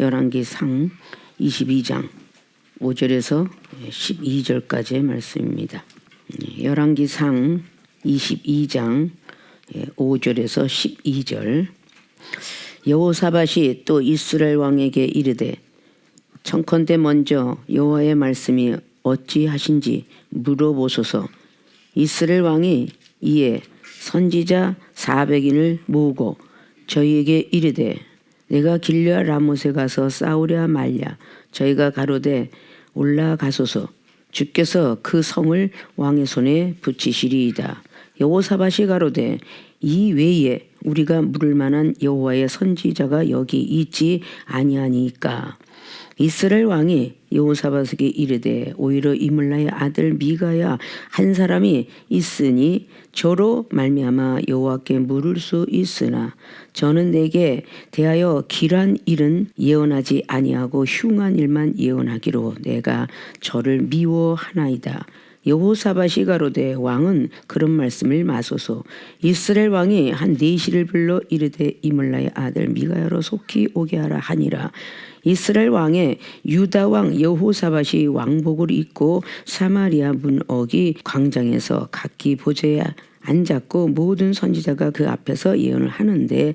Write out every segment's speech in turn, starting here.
열왕기상 22장 5절에서 12절까지의 말씀입니다. 열왕기상 22장 5절에서 12절. 여호사밧이 또 이스라엘 왕에게 이르되 청컨대 먼저 여호와의 말씀이 어찌하신지 물어보소서. 이스라엘 왕이 이에 선지자 400인을 모으고 저희에게 이르되 내가 길르앗 라못에 가서 싸우랴 말랴. 저희가 가로되 올라가소서. 주께서 그 성을 왕의 손에 붙이시리이다. 여호사밧이 가로되 이 외에 우리가 물을 만한 여호와의 선지자가 여기 있지 아니하니까. 이스라엘 왕이 여호사밧에게 이르되 오히려 이물라의 아들 미가야 한 사람이 있으니 저로 말미암아 여호와께 물을 수 있으나 저는 내게 대하여 길한 일은 예언하지 아니하고 흉한 일만 예언하기로 내가 저를 미워하나이다. 여호사밧이 가로되 왕은 그런 말씀을 마소서. 이스라엘 왕이 한 내시를 불러 이르되 이물라의 아들 미가야로 속히 오게 하라 하니라. 이스라엘 왕의 유다 왕 여호사밧이 왕복을 입고 사마리아 문어기 광장에서 각기 보좌에 앉았고 모든 선지자가 그 앞에서 예언을 하는데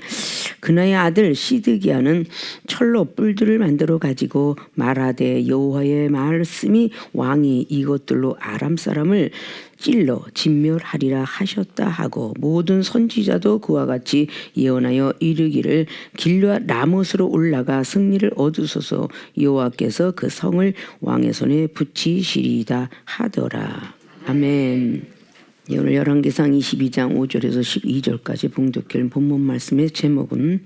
그나의 아들 시드기야는 철로 뿔들을 만들어 가지고 말하되 여호와의 말씀이 왕이 이것들로 아람 사람을 찔러 진멸하리라 하셨다 하고 모든 선지자도 그와 같이 예언하여 이르기를 길르앗 라못으로 올라가 승리를 얻으소서. 여호와께서 그 성을 왕의 손에 붙이시리이다 하더라. 아멘. 오늘 열왕기상 22장 5절에서 12절까지 봉독할 본문 말씀의 제목은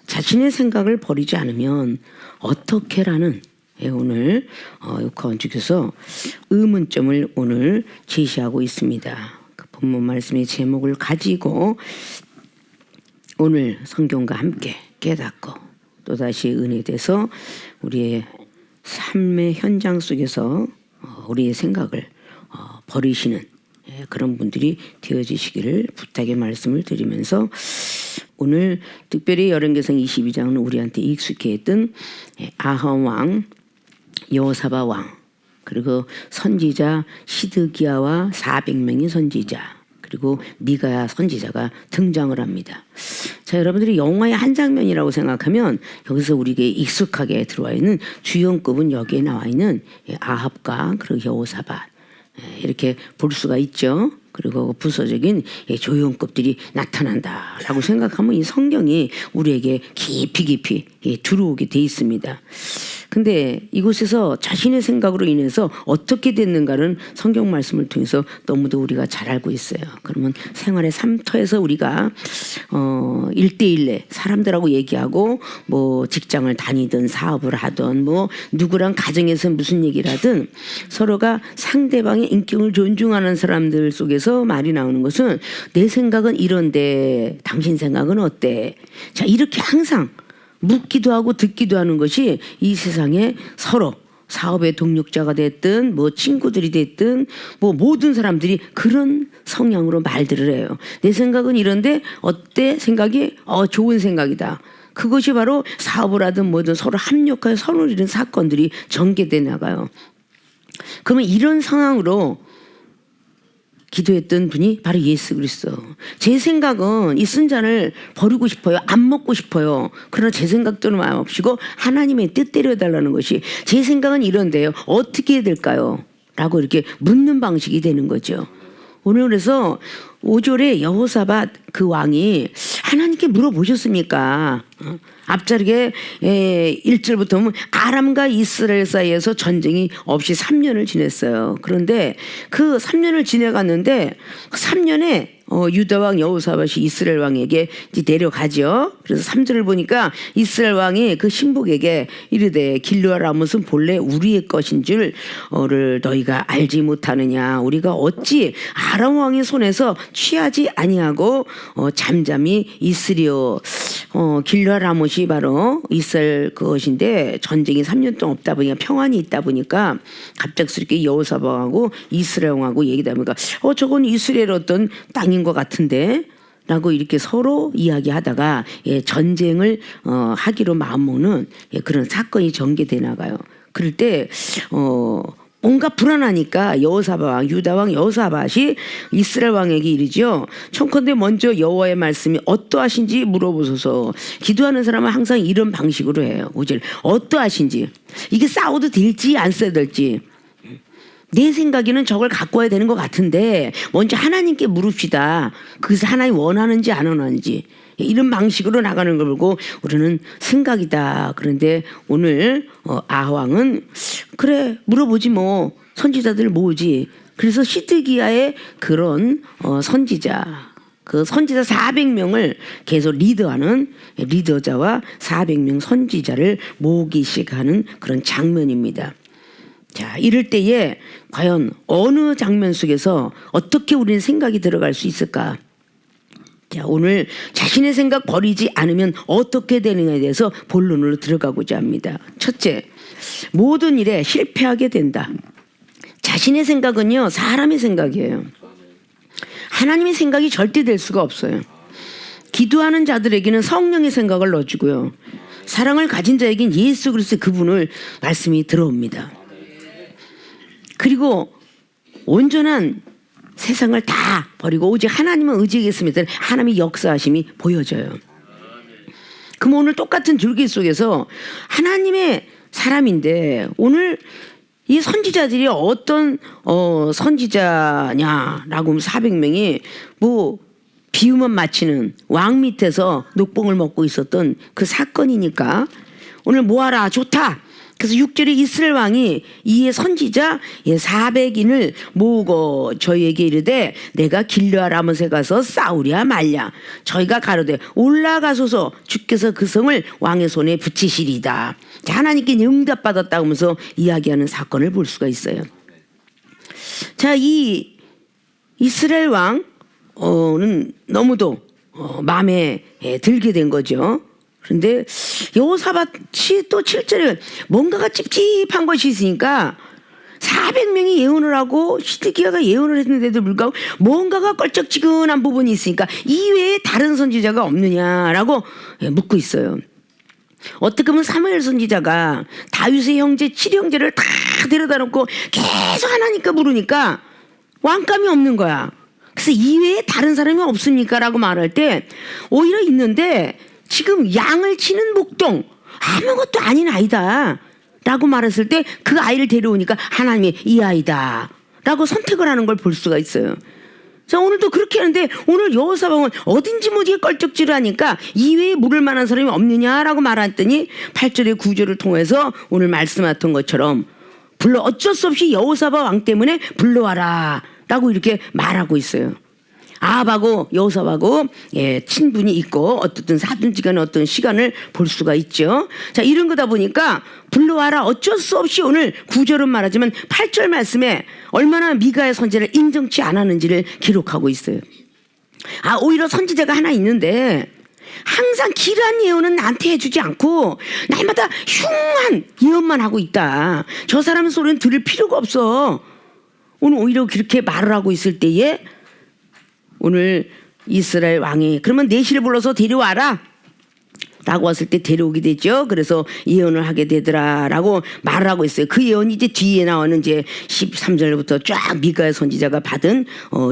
자신의 생각을 버리지 않으면 어떻게라는 오늘 건축에서 의문점을 오늘 제시하고 있습니다. 그 본문 말씀의 제목을 가지고 오늘 성경과 함께 깨닫고 또다시 은혜돼서 우리의 삶의 현장 속에서 우리의 생각을 버리시는 그런 분들이 되어지시기를 부탁의 말씀을 드리면서 오늘 특별히 열왕기상 22장은 우리한테 익숙해 있던 아합 왕, 여호사밧 왕, 그리고 선지자 시드기야와 400명의 선지자, 그리고 미가야 선지자가 등장을 합니다. 자, 여러분들이 영화의 한 장면이라고 생각하면 여기서 우리에게 익숙하게 들어와 있는 주연급은 여기에 나와 있는 아합과 그리고 여호사밧 이렇게 볼 수가 있죠. 그리고 부서적인 조연급들이 나타난다라고 생각하면 이 성경이 우리에게 깊이 들어오게 돼 있습니다. 근데 이곳에서 자신의 생각으로 인해서 어떻게 됐는가는 성경 말씀을 통해서 너무도 우리가 잘 알고 있어요. 그러면 생활의 삶터에서 우리가 1대1에 사람들하고 얘기하고 뭐 직장을 다니든 사업을 하든 뭐 누구랑 가정에서 무슨 얘기를 하든 서로가 상대방의 인격을 존중하는 사람들 속에서 말이 나오는 것은 내 생각은 이런데 당신 생각은 어때? 자, 이렇게 항상 묻기도 하고 듣기도 하는 것이 이 세상에 서로 사업의 동력자가 됐든 뭐 친구들이 됐든 뭐 모든 사람들이 그런 성향으로 말들을 해요. 내 생각은 이런데 어때? 생각이 좋은 생각이다. 그것이 바로 사업을 하든 뭐든 서로 합력하여 선을 이룬 사건들이 전개돼 나가요. 그러면 이런 상황으로 기도했던 분이 바로 예수 그리스도. 제 생각은 이 쓴 잔을 버리고 싶어요. 안 먹고 싶어요. 그러나 제 생각대로 마음 없이고 하나님의 뜻대로 해달라는 것이 제 생각은 이런데요. 어떻게 해야 될까요? 라고 이렇게 묻는 방식이 되는 거죠. 오늘 그래서 5절에 여호사밧 그 왕이 하나님께 물어보셨습니까? 앞자리에 1절부터 보면 아람과 이스라엘 사이에서 전쟁이 없이 3년을 지냈어요. 그런데 그 3년을 지내갔는데 3년에 유다 왕 여호사밧이 이스라엘 왕에게 이제 내려가죠. 그래서 3절을 보니까 이스라엘 왕이 그 신복에게 이르되 길르앗 라못은 본래 우리의 것인 줄을 너희가 알지 못하느냐. 우리가 어찌 아람 왕의 손에서 취하지 아니하고 잠잠히 있으리요. 길르앗 라못이 바로 이스라엘 그것인데 전쟁이 3년 동안 없다 보니까 평안이 있다 보니까 갑작스럽게 여호사밧하고 이스라엘 왕하고 얘기다 보니까 저건 이스라엘 어떤 땅인 것 같은데 라고 이렇게 서로 이야기하다가 전쟁을 하기로 마음먹는 그런 사건이 전개돼 나가요. 그럴 때 뭔가 불안하니까 여호사밧 왕, 유다 왕 여호사밧이 이스라엘 왕에게 이르죠. 청컨대 먼저 여호와의 말씀이 어떠하신지 물어보소서. 기도하는 사람은 항상 이런 방식으로 해요. 5절 어떠하신지, 이게 싸워도 될지 안 써야 될지, 내 생각에는 저걸 갖고 와야 되는 것 같은데 먼저 하나님께 물읍시다. 그래서 하나님 원하는지 안 원하는지, 이런 방식으로 나가는 걸 보고 우리는 생각이다. 그런데 오늘 아왕은 그래 물어보지 뭐, 선지자들 모으지. 그래서 시드기야의 그런 선지자, 그 선지자 400명을 계속 리더하는 리더자와 400명 선지자를 모으기 시작하는 그런 장면입니다. 자, 이럴 때에 과연 어느 장면 속에서 어떻게 우리는 생각이 들어갈 수 있을까? 자, 오늘 자신의 생각 버리지 않으면 어떻게 되느냐에 대해서 본론으로 들어가고자 합니다. 첫째, 모든 일에 실패하게 된다. 자신의 생각은요, 사람의 생각이에요. 하나님의 생각이 절대 될 수가 없어요. 기도하는 자들에게는 성령의 생각을 넣어주고요, 사랑을 가진 자에게는 예수 그리스도의 그분을 말씀이 들어옵니다. 그리고 온전한 세상을 다 버리고 오직 하나님을 의지하겠습니다. 하나님의 역사하심이 보여져요. 그럼 오늘 똑같은 줄기 속에서 하나님의 사람인데 오늘 이 선지자들이 어떤 선지자냐라고 하면 400명이 뭐 비유만 마치는 왕 밑에서 녹봉을 먹고 있었던 그 사건이니까 오늘 모아라, 좋다. 그래서 6절에 이스라엘 왕이 이에 선지자 400인을 모으고 저희에게 이르되 내가 길르앗 라못에 가서 싸우랴 말랴. 저희가 가로되 올라가소서, 주께서 그 성을 왕의 손에 붙이시리다. 하나님께 응답받았다고 하면서 이야기하는 사건을 볼 수가 있어요. 자, 이 이스라엘 왕은 너무도 마음에 들게 된 거죠. 그런데 여호사밧이 또 7절에 뭔가가 찝찝한 것이 있으니까 400명이 예언을 하고 시드기야가 예언을 했는데도 불구하고 뭔가가 껄쩍지근한 부분이 있으니까 이외에 다른 선지자가 없느냐라고 묻고 있어요. 어떻게 보면 사무엘 선지자가 다윗의 형제 7형제를 다 데려다 놓고 계속 하나님께 물으니까 왕감이 없는 거야. 그래서 이외에 다른 사람이 없습니까? 라고 말할 때 오히려 있는데 지금 양을 치는 목동, 아무것도 아닌 아이다 라고 말했을 때 그 아이를 데려오니까 하나님이 이 아이다 라고 선택을 하는 걸 볼 수가 있어요. 자, 오늘도 그렇게 하는데 오늘 여호사밧은 어딘지 모르게 껄쩍지를 하니까 이외에 물을 만한 사람이 없느냐라고 말했더니 8절의 구절을 통해서 오늘 말씀하셨던 것처럼 어쩔 수 없이 여호사밧 왕 때문에 불러와라 라고 이렇게 말하고 있어요. 아합하고 여호사밧하고 친분이 있고 어떻든 사돈지간의 어떤 시간을 볼 수가 있죠. 자, 이런 거다 보니까 불러와라, 어쩔 수 없이 오늘 9절은 말하지만 8절 말씀에 얼마나 미가의 선지자를 인정치 않았는지를 기록하고 있어요. 오히려 선지자가 하나 있는데 항상 길한 예언은 나한테 해주지 않고 날마다 흉한 예언만 하고 있다. 저 사람 소리는 들을 필요가 없어. 오늘 오히려 그렇게 말을 하고 있을 때에 오늘 이스라엘 왕이 그러면 내시를 불러서 데려와라 라고 왔을 때 데려오게 되죠. 그래서 예언을 하게 되더라 라고 말을 하고 있어요. 그 예언이 이제 뒤에 나오는 이제 13절부터 쫙 미가의 선지자가 받은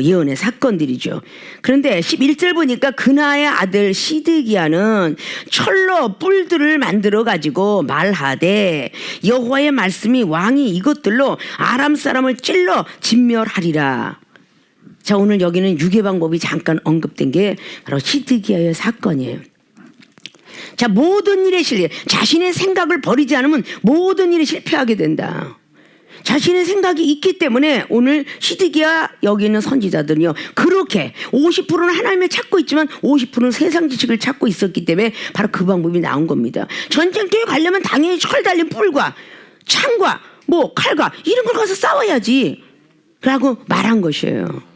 예언의 사건들이죠. 그런데 11절 보니까 그나의 아들 시드기야는 철로 뿔들을 만들어 가지고 말하되 여호와의 말씀이 왕이 이것들로 아람 사람을 찔러 진멸하리라. 자, 오늘 여기는 유괴 방법이 잠깐 언급된 게 바로 시드기야의 사건이에요. 자, 모든 일에 자신의 생각을 버리지 않으면 모든 일에 실패하게 된다. 자신의 생각이 있기 때문에 오늘 시드기야 여기 있는 선지자들은요, 그렇게 50%는 하나님을 찾고 있지만 50%는 세상 지식을 찾고 있었기 때문에 바로 그 방법이 나온 겁니다. 전쟁터에 가려면 당연히 철 달린 뿔과 창과 뭐 칼과 이런 걸 가서 싸워야지 라고 말한 것이에요.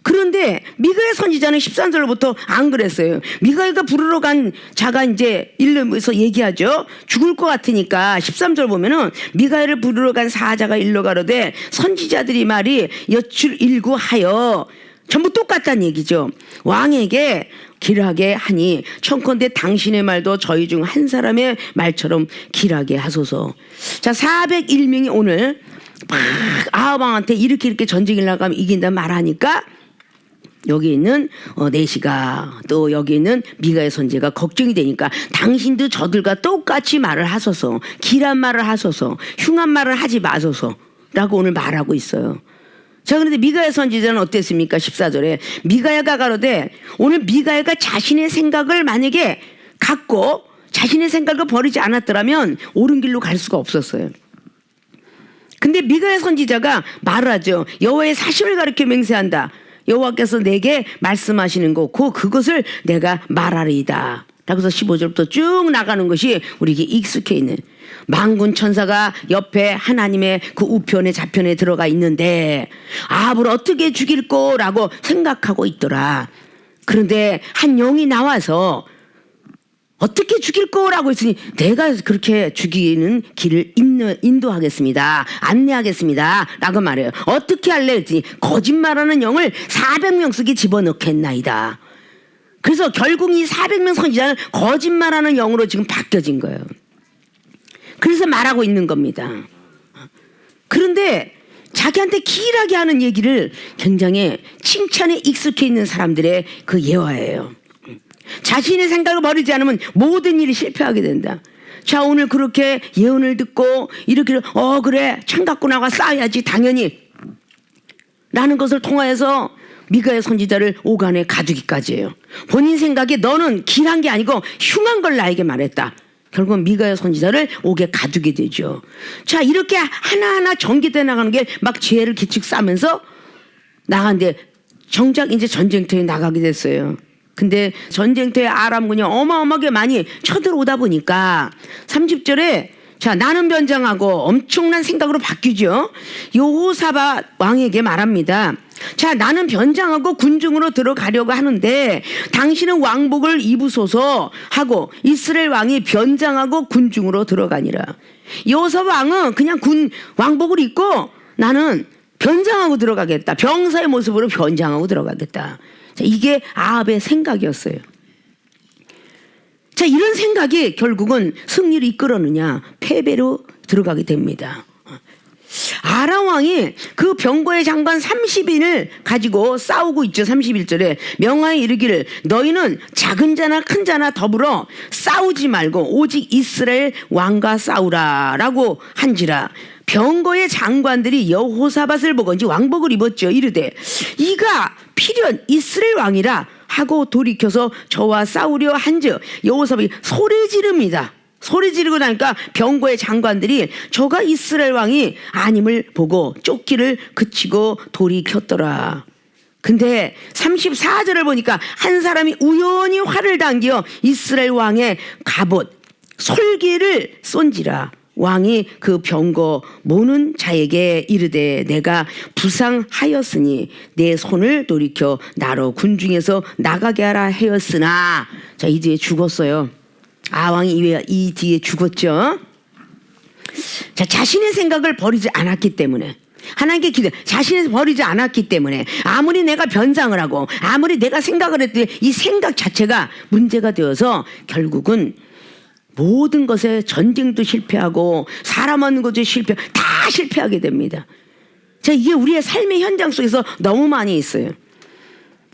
그런데 미가의 선지자는 13절부터 안 그랬어요. 미가가 부르러 간 자가 이제 일러서 얘기하죠. 죽을 것 같으니까 13절 보면은 미가를 부르러 간 사자가 일러 가로되 선지자들이 말이 여출 일구하여 전부 똑같다는 얘기죠. 왕에게 길하게 하니 청컨대 당신의 말도 저희 중 한 사람의 말처럼 길하게 하소서. 자, 401명이 오늘 막 아합 왕한테 이렇게 전쟁을 나가면 이긴다 말하니까 여기 있는 내시가 또 여기 있는 미가의 선지가 걱정이 되니까 당신도 저들과 똑같이 말을 하소서, 길한 말을 하소서, 흉한 말을 하지 마소서 라고 오늘 말하고 있어요. 자, 그런데 미가의 선지자는 어땠습니까? 14절에 미가야가 가로되, 오늘 미가야가 자신의 생각을 만약에 갖고 자신의 생각을 버리지 않았더라면 옳은 길로 갈 수가 없었어요. 근데 미가의 선지자가 말을 하죠. 여호와의 사심을 가리켜 맹세한다. 여호와께서 내게 말씀하시는 거 그것을 내가 말하리이다. 라고서 15절부터 쭉 나가는 것이 우리에게 익숙해 있는, 만군 천사가 옆에 하나님의 그 우편에 좌편에 들어가 있는데 아합을 어떻게 죽일 거라고 생각하고 있더라. 그런데 한 영이 나와서 어떻게 죽일 거라고 했으니 내가 그렇게 죽이는 길을 인도하겠습니다. 안내하겠습니다. 라고 말해요. 어떻게 할래 했더니 거짓말하는 영을 400명씩이 집어넣겠나이다. 그래서 결국 이 400명 선지자는 거짓말하는 영으로 지금 바뀌어진 거예요. 그래서 말하고 있는 겁니다. 그런데 자기한테 길하게 하는 얘기를 굉장히 칭찬에 익숙해 있는 사람들의 그 예화예요. 자신의 생각을 버리지 않으면 모든 일이 실패하게 된다. 자, 오늘 그렇게 예언을 듣고 이렇게 그래 창 갖고 나가 싸야지 당연히 라는 것을 통하여서 미가의 선지자를 오간에 가두기까지 해요. 본인 생각에 너는 길한 게 아니고 흉한 걸 나에게 말했다. 결국 미가의 선지자를 옥에 가두게 되죠. 자, 이렇게 하나하나 전개돼 나가는 게 막 죄를 기축 싸면서 나가는데 정작 이제 전쟁터에 나가게 됐어요. 근데 전쟁터에 아람군이 어마어마하게 많이 쳐들어오다 보니까 30절에 자, 나는 변장하고 엄청난 생각으로 바뀌죠. 여호사밧 왕에게 말합니다. 자, 나는 변장하고 군중으로 들어가려고 하는데 당신은 왕복을 입으소서 하고 이스라엘 왕이 변장하고 군중으로 들어가니라. 여호사밧 왕은 그냥 왕복을 입고 나는 변장하고 들어가겠다. 병사의 모습으로 변장하고 들어가겠다. 자, 이게 아합의 생각이었어요. 자, 이런 생각이 결국은 승리를 이끌었느냐 패배로 들어가게 됩니다. 아람 왕이 그 병거의 장관 30인을 가지고 싸우고 있죠. 31절에 명하여 이르기를 너희는 작은 자나 큰 자나 더불어 싸우지 말고 오직 이스라엘 왕과 싸우라 라고 한지라. 병거의 장관들이 여호사밧을 보고 이제 왕복을 입었죠. 이르되 이가 필연 이스라엘 왕이라 하고 돌이켜서 저와 싸우려 한즉 여호사밧이 소리 지릅니다. 소리 지르고 나니까 병거의 장관들이 저가 이스라엘 왕이 아님을 보고 쫓기를 그치고 돌이켰더라. 근데 34절을 보니까 한 사람이 우연히 활을 당겨 이스라엘 왕의 갑옷 솔기를 쏜지라. 왕이 그 병거 모는 자에게 이르되 내가 부상하였으니 내 손을 돌이켜 나로 군중에서 나가게 하라 하였으나. 자, 이 뒤에 죽었어요. 왕이 이 뒤에 죽었죠. 자, 자신의 생각을 버리지 않았기 때문에 하나님께 기도, 자신을 버리지 않았기 때문에 아무리 내가 변상을 하고 아무리 내가 생각을 했더니 이 생각 자체가 문제가 되어서 결국은 모든 것에 전쟁도 실패하고 사람 얻는 것도 다 실패하게 됩니다. 자, 이게 우리의 삶의 현장 속에서 너무 많이 있어요.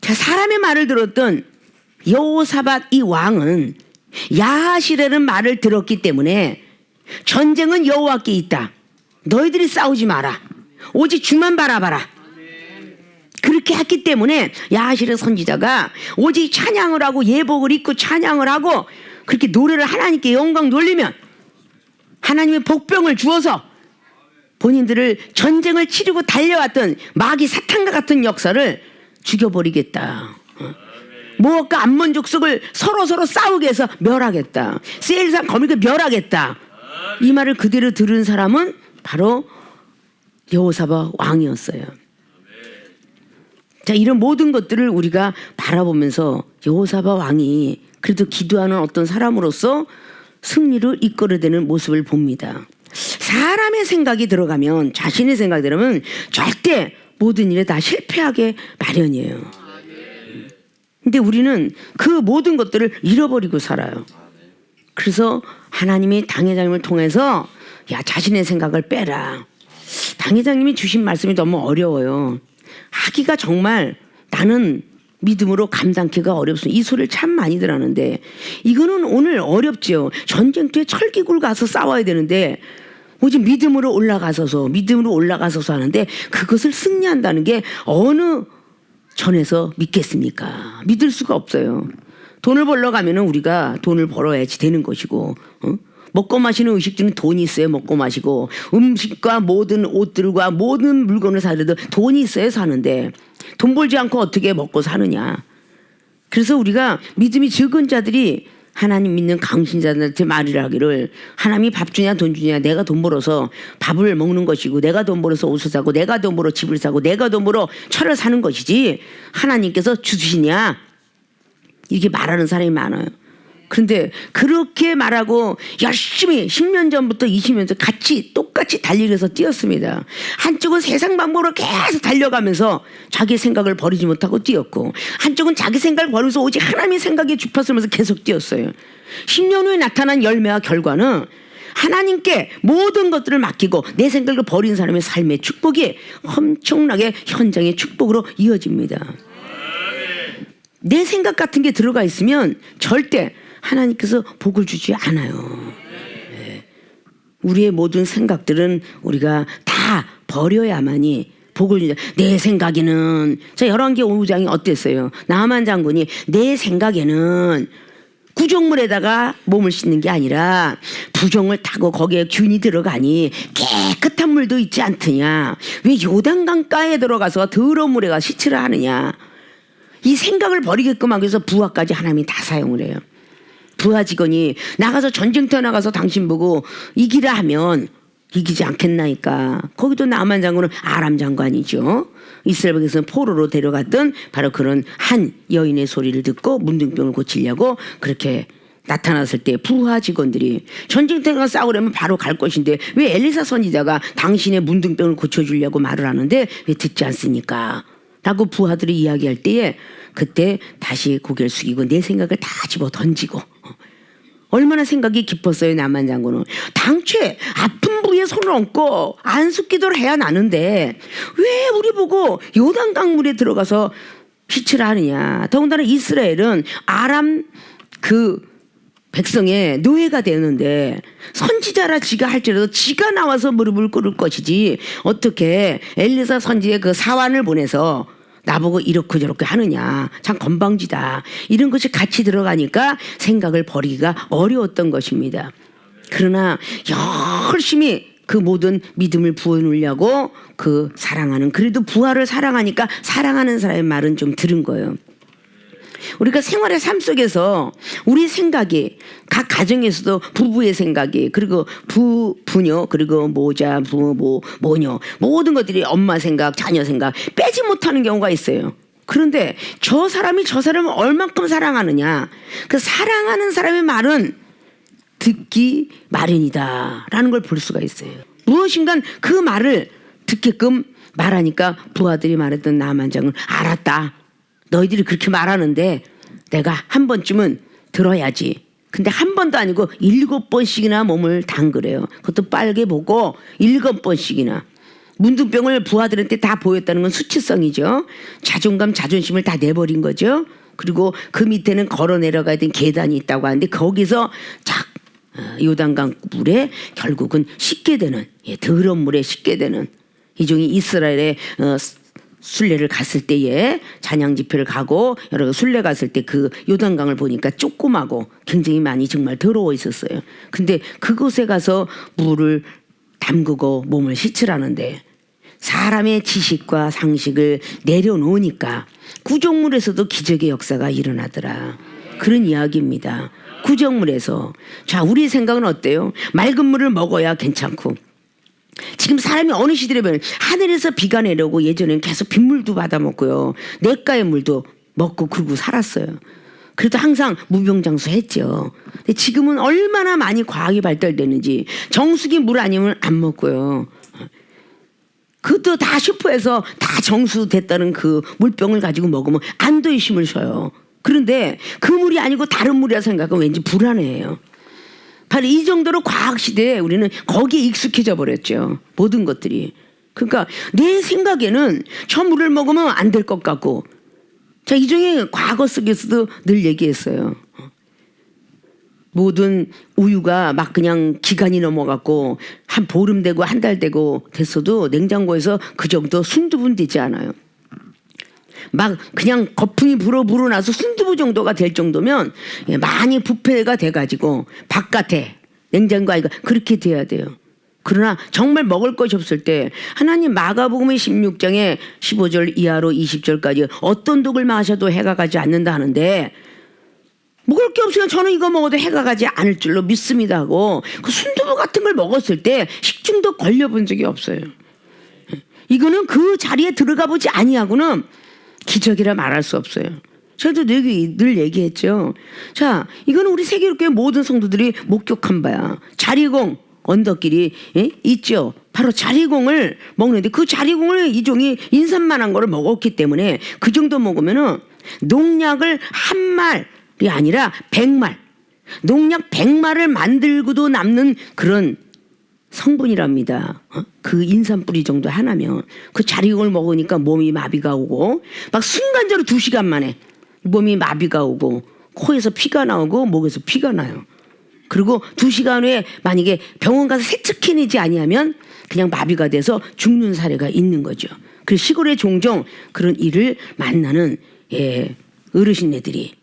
자, 사람의 말을 들었던 여호사밧 이 왕은 야하시라는 말을 들었기 때문에 전쟁은 여호와께 있다. 너희들이 싸우지 마라. 오직 주만 바라봐라. 그렇게 했기 때문에 야하시라 선지자가 오직 찬양을 하고 예복을 입고 찬양을 하고 그렇게 노래를 하나님께 영광 돌리면 하나님의 복병을 주어서 본인들을 전쟁을 치르고 달려왔던 마귀 사탄과 같은 역사를 죽여버리겠다. 모압과 암몬 족속을 서로 싸우게 해서 멸하겠다. 세일산 거미를 멸하겠다. 이 말을 그대로 들은 사람은 바로 여호사밧 왕이었어요. 자, 이런 모든 것들을 우리가 바라보면서 여호사밧 왕이 그래도 기도하는 어떤 사람으로서 승리를 이끌어내는 모습을 봅니다. 사람의 생각이 들어가면, 자신의 생각이 들어가면 절대 모든 일에 다 실패하게 마련이에요. 근데 우리는 그 모든 것들을 잃어버리고 살아요. 그래서 하나님이 당회장님을 통해서 야, 자신의 생각을 빼라. 당회장님이 주신 말씀이 너무 어려워요. 하기가 정말 나는 믿음으로 감당키가 어렵습니다. 이 소리를 참 많이들 하는데 이거는 오늘 어렵죠. 전쟁터에 철기굴 가서 싸워야 되는데 오직 믿음으로 올라가서서 하는데 그것을 승리한다는 게 어느 전에서 믿겠습니까? 믿을 수가 없어요. 돈을 벌러 가면은 우리가 돈을 벌어야지 되는 것이고, 먹고 마시는 의식주는 돈이 있어야 먹고 마시고, 음식과 모든 옷들과 모든 물건을 사려도 돈이 있어야 사는데 돈 벌지 않고 어떻게 먹고 사느냐. 그래서 우리가 믿음이 적은 자들이 하나님 믿는 강신자들한테 말을 하기를 하나님이 밥 주냐 돈 주냐 내가 돈 벌어서 밥을 먹는 것이고 내가 돈 벌어서 옷을 사고 내가 돈 벌어 집을 사고 내가 돈 벌어 차를 사는 것이지 하나님께서 주시냐 이렇게 말하는 사람이 많아요. 그런데 그렇게 말하고 열심히 10년 전부터 20년 전 똑같이 달리면서 뛰었습니다. 한쪽은 세상 방법으로 계속 달려가면서 자기 생각을 버리지 못하고 뛰었고 한쪽은 자기 생각을 버리면서 오직 하나님의 생각에 주파서면서 계속 뛰었어요. 10년 후에 나타난 열매와 결과는 하나님께 모든 것들을 맡기고 내 생각을 버린 사람의 삶의 축복이 엄청나게 현장의 축복으로 이어집니다. 내 생각 같은 게 들어가 있으면 절대 하나님께서 복을 주지 않아요. 네. 우리의 모든 생각들은 우리가 다 버려야만이 복을 주자. 내 생각에는 자 열왕기 5장이 어땠어요? 나만 장군이 내 생각에는 구정물에다가 몸을 씻는 게 아니라 부정을 타고 거기에 균이 들어가니 깨끗한 물도 있지 않더냐. 왜 요단강가에 들어가서 더러운 물에 가 시치를 하느냐. 이 생각을 버리게끔 하기 위해서 부하까지 하나님이 다 사용을 해요. 부하 직원이 나가서 전쟁터에 나가서 당신 보고 이기라 하면 이기지 않겠나이까. 거기도 나만 장군은 아람 장관이죠. 이스라엘 백성을 포로로 데려갔던 바로 그런 한 여인의 소리를 듣고 문둥병을 고치려고 그렇게 나타났을 때 부하 직원들이 전쟁터에 가서 싸우려면 바로 갈 것인데 왜 엘리사 선지자가 당신의 문둥병을 고쳐주려고 말을 하는데 왜 듣지 않습니까? 라고 부하들이 이야기할 때에 그때 다시 고개를 숙이고 내 생각을 다 집어 던지고 얼마나 생각이 깊었어요. 나만 장군은 당최 아픈 부위에 손을 얹고 안숙기도를 해야 나는데 왜 우리 보고 요단강 물에 들어가서 피치를 하느냐. 더군다나 이스라엘은 아람 그 백성의 노예가 되는데 선지자라 지가 할지라도 지가 나와서 무릎을 꿇을 것이지 어떻게 엘리사 선지의 그 사환을 보내서 나보고 이렇게 저렇게 하느냐. 참 건방지다. 이런 것이 같이 들어가니까 생각을 버리기가 어려웠던 것입니다. 그러나 열심히 그 모든 믿음을 부어놓으려고 그 사랑하는 그래도 부하를 사랑하니까 사랑하는 사람의 말은 좀 들은 거예요. 우리가 생활의 삶 속에서 우리 생각이 각 가정에서도 부부의 생각이 그리고 부녀 그리고 모자 모녀 모든 것들이 엄마 생각 자녀 생각 빼지 못하는 경우가 있어요. 그런데 저 사람이 저 사람을 얼만큼 사랑하느냐 그 사랑하는 사람의 말은 듣기 마련이다라는 걸 볼 수가 있어요. 무엇인가 그 말을 듣게끔 말하니까 부하들이 말했던 나만 장은 알았다. 너희들이 그렇게 말하는데 내가 한 번쯤은 들어야지. 근데 한 번도 아니고 7번씩이나 몸을 담그래요. 그것도 빨개 보고 7번씩이나. 문둥병을 부하들한테 다 보였다는 건 수치성이죠. 자존감 자존심을 다 내버린 거죠. 그리고 그 밑에는 걸어 내려가야 되는 계단이 있다고 하는데 거기서 요단강 물에 결국은 씻게 되는 더러운 물에 씻게 되는 이종이 이스라엘의 순례를 갔을 때에 찬양 집회를 가고 여러 순례 갔을 때 그 요단강을 보니까 조그마고 굉장히 많이 정말 더러워 있었어요. 근데 그곳에 가서 물을 담그고 몸을 씻으라는데 사람의 지식과 상식을 내려놓으니까 구정물에서도 기적의 역사가 일어나더라. 그런 이야기입니다. 구정물에서 자 우리 생각은 어때요? 맑은 물을 먹어야 괜찮고 지금 사람이 어느 시대에 보면 하늘에서 비가 내려오고 예전에는 계속 빗물도 받아 먹고요. 냇가의 물도 먹고 그러고 살았어요. 그래도 항상 무병장수했죠. 근데 지금은 얼마나 많이 과학이 발달되는지 정수기 물 아니면 안 먹고요. 그것도 다 슈퍼에서 다 정수됐다는 그 물병을 가지고 먹으면 안도의 힘을 쉬어요. 그런데 그 물이 아니고 다른 물이라 생각하면 왠지 불안해요. 바로 이 정도로 과학시대에 우리는 거기에 익숙해져 버렸죠. 모든 것들이. 그러니까 내 생각에는 저 물을 먹으면 안 될 것 같고, 자, 이종에 과거 속에서도 늘 얘기했어요. 모든 우유가 막 그냥 기간이 넘어갔고 한 보름 되고 한 달 되고 됐어도 냉장고에서 그 정도 순두부는 되지 않아요. 막 그냥 거품이 불어나서 순두부 정도가 될 정도면 많이 부패가 돼가지고 바깥에 냉장고가 그렇게 돼야 돼요. 그러나 정말 먹을 것이 없을 때 하나님 마가복음의 16장에 15절 이하로 20절까지 어떤 독을 마셔도 해가 가지 않는다 하는데, 먹을 게 없으면 저는 이거 먹어도 해가 가지 않을 줄로 믿습니다 하고 그 순두부 같은 걸 먹었을 때 식중독 걸려본 적이 없어요. 이거는 그 자리에 들어가 보지 아니하고는 기적이라 말할 수 없어요. 저도 늘 얘기했죠. 자, 이거는 우리 세계교회 모든 성도들이 목격한 바야. 자리공 언덕길이 있죠. 바로 자리공을 먹는데 그 자리공을 이종이 인삼만한 거를 먹었기 때문에 그 정도 먹으면은 농약을 한 말이 아니라 100말, 농약 100말을 만들고도 남는 그런 성분이랍니다. 그 인삼 뿌리 정도 하나면 그 자리공을 먹으니까 몸이 마비가 오고 막 순간적으로 2시간 만에 몸이 마비가 오고 코에서 피가 나오고 목에서 피가 나요. 그리고 2시간 후에 만약에 병원 가서 세척해내지 아니하면 그냥 마비가 돼서 죽는 사례가 있는 거죠. 그래서 시골에 종종 그런 일을 만나는 어르신네들이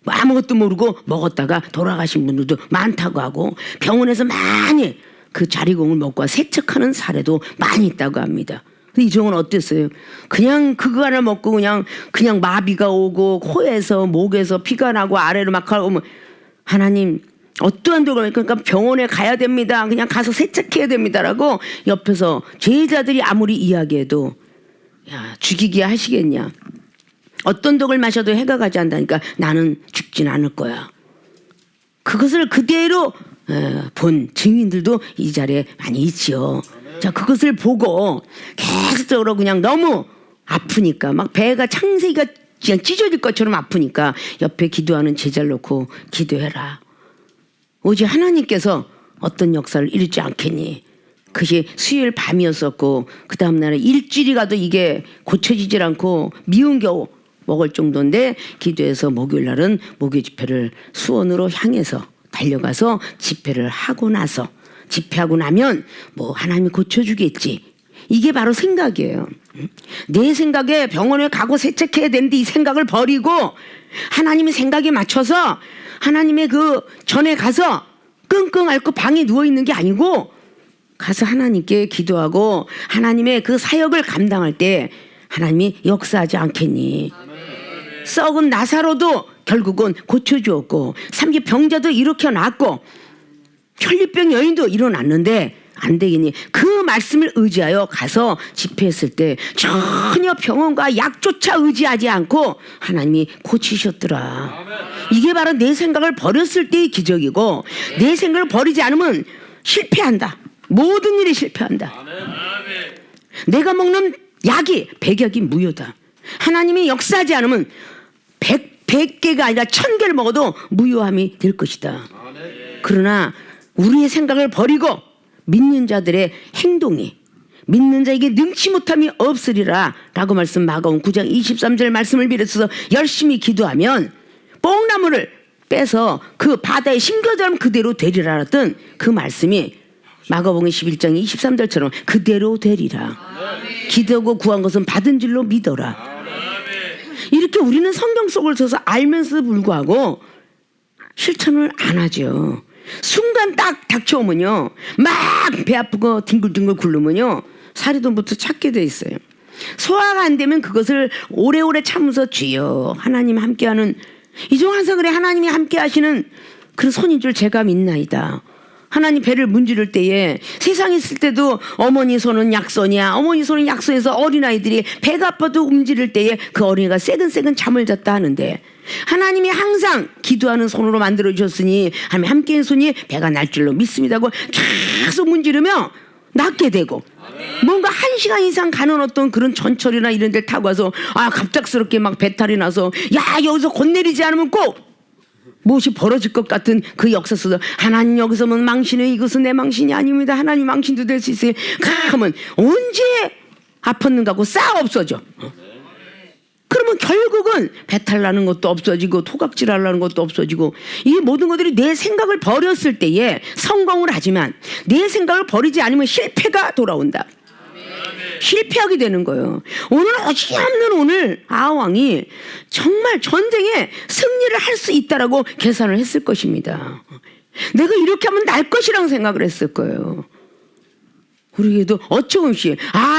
뭐 아무것도 모르고 먹었다가 돌아가신 분들도 많다고 하고 병원에서 많이 그 자리공을 먹고 세척하는 사례도 많이 있다고 합니다. 근데 이 종은 어땠어요? 그냥 그거 하나 먹고 그냥 마비가 오고 코에서 목에서 피가 나고 아래로 막 가고, 하나님 어떠한 독을, 그러니까 병원에 가야 됩니다. 그냥 가서 세척해야 됩니다라고 옆에서 제자들이 아무리 이야기해도 야, 죽이기 하시겠냐? 어떤 독을 마셔도 해가 가지 않다니까 나는 죽진 않을 거야. 그것을 그대로 본 증인들도 이 자리에 많이 있지요. 자, 그것을 보고 계속적으로 그냥 너무 아프니까 막 배가 창세기가 그냥 찢어질 것처럼 아프니까 옆에 기도하는 제자를 놓고 기도해라. 오직 하나님께서 어떤 역사를 이루지 않겠니? 그것이 수요일 밤이었었고 그 다음날에 일주일이 가도 이게 고쳐지질 않고 미운 겨우 먹을 정도인데 기도해서 목요일 날은 목요 집회를 수원으로 향해서 달려가서 집회를 하고 나서 집회하고 나면 뭐 하나님이 고쳐주겠지. 이게 바로 생각이에요. 내 생각에 병원에 가고 세척해야 되는데 이 생각을 버리고 하나님의 생각에 맞춰서 하나님의 그 전에 가서 끙끙 앓고 방에 누워있는 게 아니고 가서 하나님께 기도하고 하나님의 그 사역을 감당할 때 하나님이 역사하지 않겠니? 썩은 나사로도 결국은 고쳐주었고 3기 병자도 일으켜놨고 혈류병 여인도 일어났는데 안 되겠니? 그 말씀을 의지하여 가서 집회했을 때 전혀 병원과 약조차 의지하지 않고 하나님이 고치셨더라. 이게 바로 내 생각을 버렸을 때의 기적이고 내 생각을 버리지 않으면 실패한다. 모든 일이 실패한다. 내가 먹는 약이 백약이 무효다. 하나님이 역사하지 않으면 100개가 아니라 1000개를 먹어도 무효함이 될 것이다. 그러나 우리의 생각을 버리고 믿는 자들의 행동이 믿는 자에게 능치 못함이 없으리라 라고 말씀 마가복음 9장 23절 말씀을 비롯해서 열심히 기도하면 뽕나무를 빼서 그 바다에 심겨자면 그대로 되리라 했던 그 말씀이 마가복음 11장 23절처럼 그대로 되리라. 기도하고 구한 것은 받은 줄로 믿어라. 이렇게 우리는 성경 속을 써서 알면서도 불구하고 실천을 안 하죠. 순간 딱 닥쳐오면요 막 배 아프고 뒹굴뒹굴 굴르면요 사리돈부터 찾게 돼 있어요. 소화가 안 되면 그것을 오래오래 참으면서 주여 하나님 함께하는 이종 항상 그래 하나님이 함께하시는 그런 손인 줄 제가 믿나이다. 하나님 배를 문지를 때에 세상에 있을 때도 어머니 손은 약손이야. 어머니 손은 약손에서 어린아이들이 배가 아파도 움직일 때에 그 어린이가 새근새근 잠을 잤다 하는데 하나님이 항상 기도하는 손으로 만들어 주셨으니 하나님 함께인 손이 배가 날 줄로 믿습니다 하고 계속 문지르며 낫게 되고 뭔가 1시간 이상 가는 어떤 그런 전철이나 이런 데를 타고 가서 갑작스럽게 막 배탈이 나서 야 여기서 곧 내리지 않으면 꼭 무엇이 벌어질 것 같은 그 역사 속에서 하나님 여기서는 망신해 이것은 내 망신이 아닙니다. 하나님 망신도 될 수 있어요. 가면 언제 아팠는가 하고 싹 없어져. 그러면 결국은 배탈 나는 것도 없어지고 토각질 하려는 것도 없어지고 이 모든 것들이 내 생각을 버렸을 때에 성공을 하지만 내 생각을 버리지 않으면 실패가 돌아온다. 실패하게 되는 거예요. 오늘 어찌없는 오늘 아왕이 정말 전쟁에 승리를 할 수 있다라고 계산을 했을 것입니다. 내가 이렇게 하면 날 것이라고 생각을 했을 거예요. 우리에게도 어쩌금없이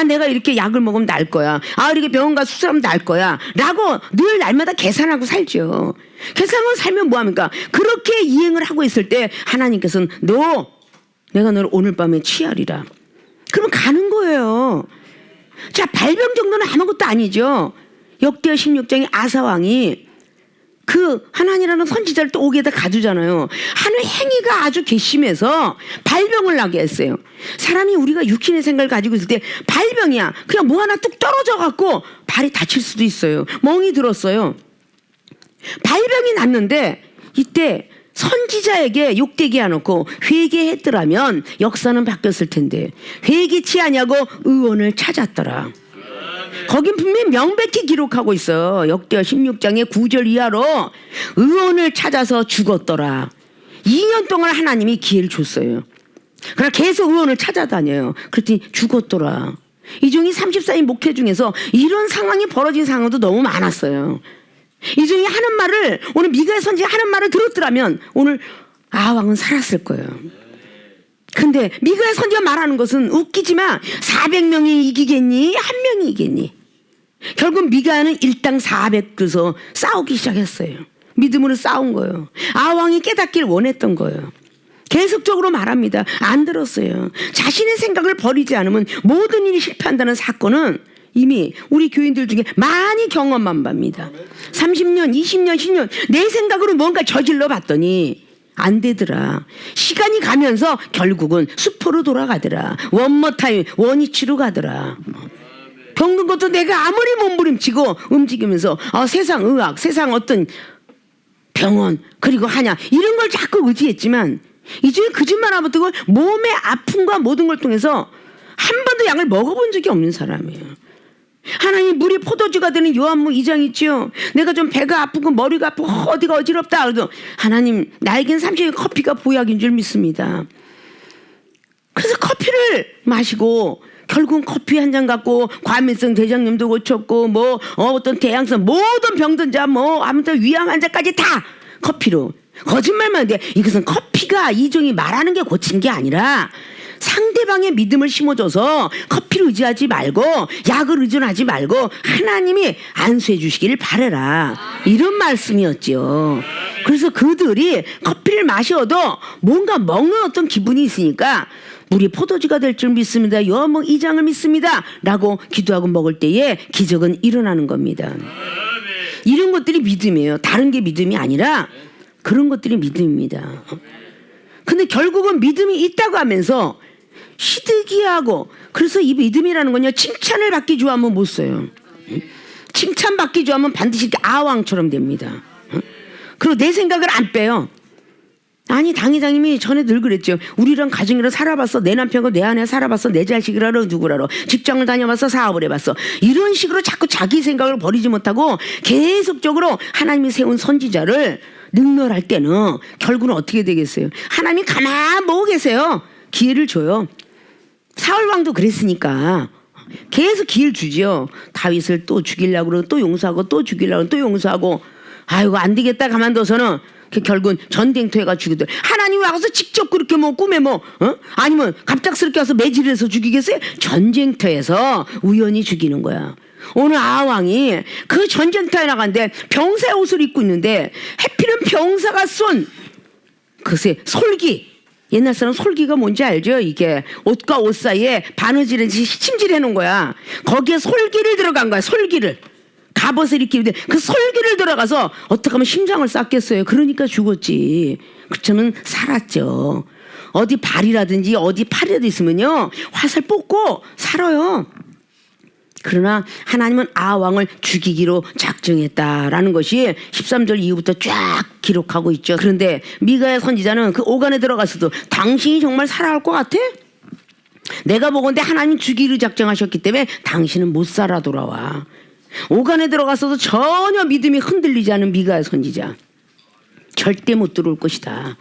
내가 이렇게 약을 먹으면 날 거야. 이렇게 병원 가서 수술하면 날 거야. 라고 늘 날마다 계산하고 살죠. 계산하고 살면 뭐합니까? 그렇게 이행을 하고 있을 때 하나님께서는 내가 너를 오늘 밤에 취하리라. 그러면 가는 거예요. 자, 발병 정도는 아무것도 아니죠. 역대하 16장에 아사왕이 그 하나님이라는 선지자를 또 옥에다 가두잖아요. 하는 행위가 아주 괘씸해서 발병을 나게 했어요. 사람이 우리가 육신의 생각을 가지고 있을 때 발병이야. 그냥 뭐 하나 뚝 떨어져 갖고 발이 다칠 수도 있어요. 멍이 들었어요. 발병이 났는데 이때 선지자에게 욕되게 해놓고 회개했더라면 역사는 바뀌었을 텐데 회개치 아니하고 의원을 찾았더라. 거긴 분명히 명백히 기록하고 있어요. 역대하 16장의 9절 이하로 의원을 찾아서 죽었더라. 2년 동안 하나님이 기회를 줬어요. 그러나 계속 의원을 찾아다녀요. 그랬더니 죽었더라. 이 중에 34인 목회 중에서 이런 상황이 벌어진 상황도 너무 많았어요. 이 중에 하는 말을 오늘 미가의 선지가 하는 말을 들었더라면 오늘 아왕은 살았을 거예요. 근데 미가의 선지가 말하는 것은 웃기지만 400명이 이기겠니? 한 명이 이기겠니? 결국 미가는 일당 400그래서 싸우기 시작했어요. 믿음으로 싸운 거예요. 아왕이 깨닫길 원했던 거예요. 계속적으로 말합니다. 안 들었어요. 자신의 생각을 버리지 않으면 모든 일이 실패한다는 사건은 이미 우리 교인들 중에 많이 경험한 바입니다. 30년, 20년, 10년 내 생각으로 뭔가 저질러 봤더니 안 되더라. 시간이 가면서 결국은 수포로 돌아가더라. 원모 타임 원위치로 가더라. 겪는 것도 내가 아무리 몸부림치고 움직이면서 세상 의학, 세상 어떤 병원 그리고 한약 이런 걸 자꾸 의지했지만 이제 거짓말하면 뜨고 몸의 아픔과 모든 걸 통해서 한 번도 약을 먹어본 적이 없는 사람이에요. 하나님 물이 포도주가 되는 요한복음 2장 있죠. 내가 좀 배가 아프고 머리가 아프고 어디가 어지럽다. 그래서 하나님 나에겐 30년 커피가 보약인 줄 믿습니다. 그래서 커피를 마시고 결국은 커피 한 잔 갖고 과민성 대장염도 고쳤고 어떤 대양성 모든 병든자 아무튼 위암 환자까지 다 커피로 거짓말만 돼. 이것은 커피가 이종이 말하는 게 고친 게 아니라 상대방의 믿음을 심어줘서 커피를 의지하지 말고 약을 의존하지 말고 하나님이 안수해 주시기를 바라라. 이런 말씀이었죠. 그래서 그들이 커피를 마셔도 뭔가 먹는 어떤 기분이 있으니까 물이 포도주가 될 줄 믿습니다. 요한복음 2장을 믿습니다. 라고 기도하고 먹을 때에 기적은 일어나는 겁니다. 이런 것들이 믿음이에요. 다른 게 믿음이 아니라 그런 것들이 믿음입니다. 근데 결국은 믿음이 있다고 하면서 시드기하고 그래서 이 믿음이라는 건요 칭찬을 받기 좋아하면 못 써요. 칭찬받기 좋아하면 반드시 아왕처럼 됩니다. 그리고 내 생각을 안 빼요. 아니 당회장님이 전에 늘 그랬죠. 우리랑 가정이랑 살아봤어. 내 남편과 내 아내 살아봤어. 내 자식이라로 누구라로 직장을 다녀봤어. 사업을 해봤어. 이런 식으로 자꾸 자기 생각을 버리지 못하고 계속적으로 하나님이 세운 선지자를 능멸할 때는 결국은 어떻게 되겠어요? 하나님이 가만 보고 계세요. 기회를 줘요. 사울왕도 그랬으니까 계속 기회를 주죠. 다윗을 또 죽이려고 그러고 또 용서하고 또 죽이려고 또 용서하고 아이고 안 되겠다 가만둬서는 결국은 전쟁터에가 죽이들. 하나님이 와서 직접 그렇게 꿈에 아니면 갑작스럽게 와서 매질해서 죽이겠어요? 전쟁터에서 우연히 죽이는 거야. 오늘 아왕이 그 전쟁터에 나갔는데 병사의 옷을 입고 있는데 해필은 병사가 쏜 글쎄 솔기. 옛날 사람 솔기가 뭔지 알죠? 이게 옷과 옷 사이에 바느질을 침질해 놓은 거야. 거기에 솔기를 들어간 거야. 솔기를. 갑옷을 입기 위해 그 솔기를 들어가서 어떻게 하면 심장을 쌌겠어요. 그러니까 죽었지. 그렇지만 살았죠. 어디 발이라든지 어디 팔이라도 있으면요 화살 뽑고 살아요. 그러나 하나님은 아왕을 죽이기로 작정했다라는 것이 13절 이후부터 쫙 기록하고 있죠. 그런데 미가야 선지자는 그 오간에 들어갔어도 당신이 정말 살아갈 것 같아? 내가 보건대 하나님 죽이기로 작정하셨기 때문에 당신은 못 살아 돌아와. 오간에 들어갔어도 전혀 믿음이 흔들리지 않은 미가야 선지자. 절대 못 들어올 것이다.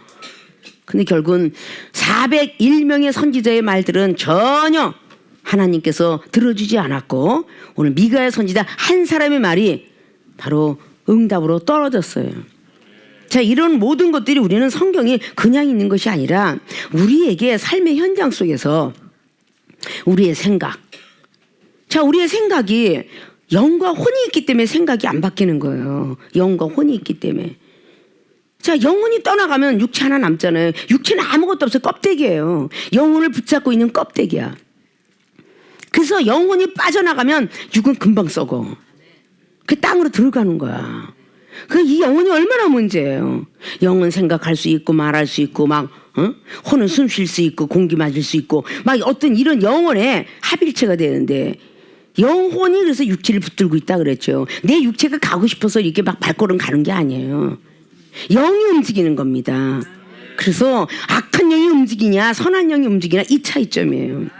근데 결국은 401명의 선지자의 말들은 전혀 하나님께서 들어주지 않았고 오늘 미가야 선지자 한 사람의 말이 바로 응답으로 떨어졌어요. 자, 이런 모든 것들이 우리는 성경이 그냥 있는 것이 아니라 우리에게 삶의 현장 속에서 우리의 생각, 자, 우리의 생각이 영과 혼이 있기 때문에 생각이 안 바뀌는 거예요. 영과 혼이 있기 때문에. 자, 영혼이 떠나가면 육체 하나 남잖아요. 육체는 아무것도 없어요. 껍데기예요. 영혼을 붙잡고 있는 껍데기야. 그래서 영혼이 빠져나가면 육은 금방 썩어. 그 땅으로 들어가는 거야. 그 이 영혼이 얼마나 문제예요. 영은 생각할 수 있고 말할 수 있고 막 혼은 숨 쉴 수 있고 공기 마실 수 있고 막 어떤 이런 영혼의 합일체가 되는데 영혼이 그래서 육체를 붙들고 있다 그랬죠. 내 육체가 가고 싶어서 이렇게 막 발걸음 가는 게 아니에요. 영이 움직이는 겁니다. 그래서 악한 영이 움직이냐 선한 영이 움직이냐 이 차이점이에요.